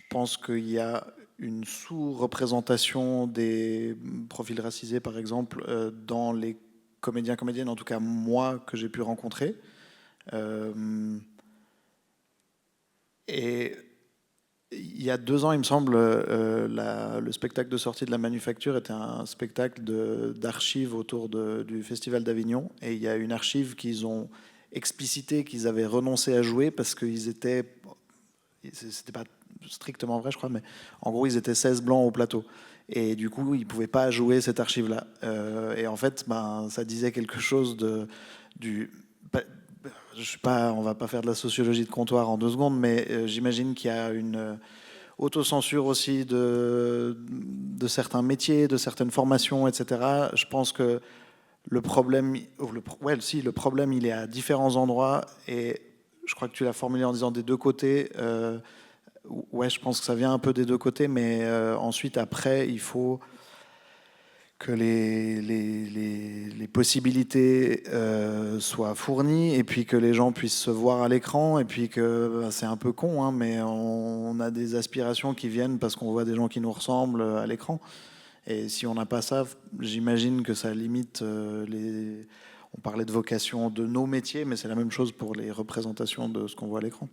pense qu'il y a une sous-représentation des profils racisés, par exemple, dans les comédiens, comédiennes, en tout cas moi, que j'ai pu rencontrer. Et il y a 2 ans, il me semble, le spectacle de sortie de la Manufacture était un spectacle d'archives autour du Festival d'Avignon. Et il y a une archive qu'ils ont explicité qu'ils avaient renoncé à jouer parce qu'ils étaient... C'était pas strictement vrai, je crois, mais en gros, ils étaient 16 blancs au plateau. Et du coup, ils ne pouvaient pas jouer cette archive-là. Et en fait, ça disait quelque chose on va pas faire de la sociologie de comptoir en 2 secondes, mais j'imagine qu'il y a une autocensure aussi de certains métiers, de certaines formations, etc. Je pense que le problème, il est à différents endroits, et je crois que tu l'as formulé en disant des 2 côtés. Ouais, je pense que ça vient un peu des 2 côtés, mais ensuite, après, il faut que les possibilités soient fournies, et puis que les gens puissent se voir à l'écran, et puis que c'est un peu con, hein, mais on a des aspirations qui viennent parce qu'on voit des gens qui nous ressemblent à l'écran. Et si on n'a pas ça, j'imagine que ça limite On parlait de vocation de nos métiers, mais c'est la même chose pour les représentations de ce qu'on voit à l'écran.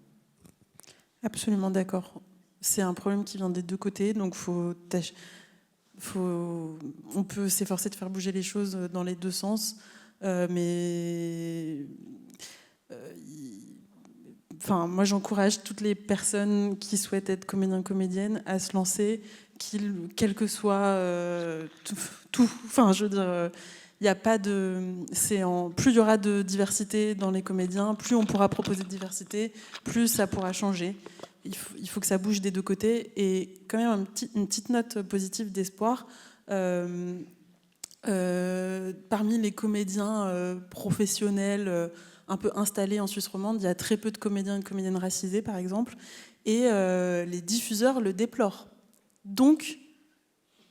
Absolument d'accord. C'est un problème qui vient des 2 côtés, donc on peut s'efforcer de faire bouger les choses dans les 2 sens, mais moi j'encourage toutes les personnes qui souhaitent être comédiens, comédiennes à se lancer, quel que soit tout. Je veux dire, il y a pas de. Plus il y aura de diversité dans les comédiens, plus on pourra proposer de diversité, plus ça pourra changer. Il faut que ça bouge des 2 côtés. Et quand même une petite note positive d'espoir. Parmi les comédiens professionnels un peu installés en Suisse romande, il y a très peu de comédiens et de comédiennes racisés, par exemple. Et les diffuseurs le déplorent. Donc,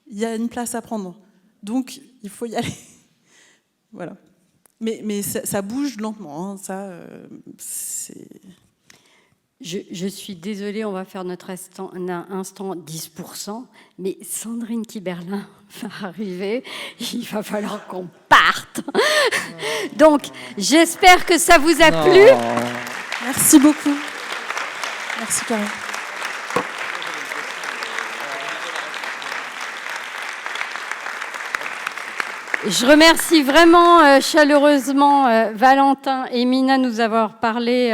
il y a une place à prendre. Donc, il faut y aller. Voilà. Mais ça bouge lentement. Hein. Ça, c'est... Je suis désolée, on va faire notre instant 10%, mais Sandrine Kiberlin va arriver, il va falloir qu'on parte. Donc, j'espère que ça vous a plu. Merci beaucoup. Merci Karine. Je remercie vraiment chaleureusement Valentin et Mina de nous avoir parlé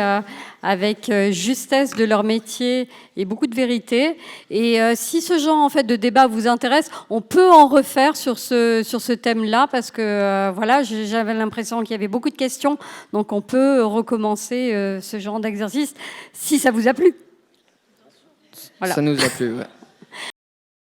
avec justesse de leur métier et beaucoup de vérité. Et si ce genre en fait de débat vous intéresse, on peut en refaire sur ce thème-là parce que voilà, j'avais l'impression qu'il y avait beaucoup de questions, donc on peut recommencer ce genre d'exercice si ça vous a plu. Voilà. Ça nous a plu, ouais.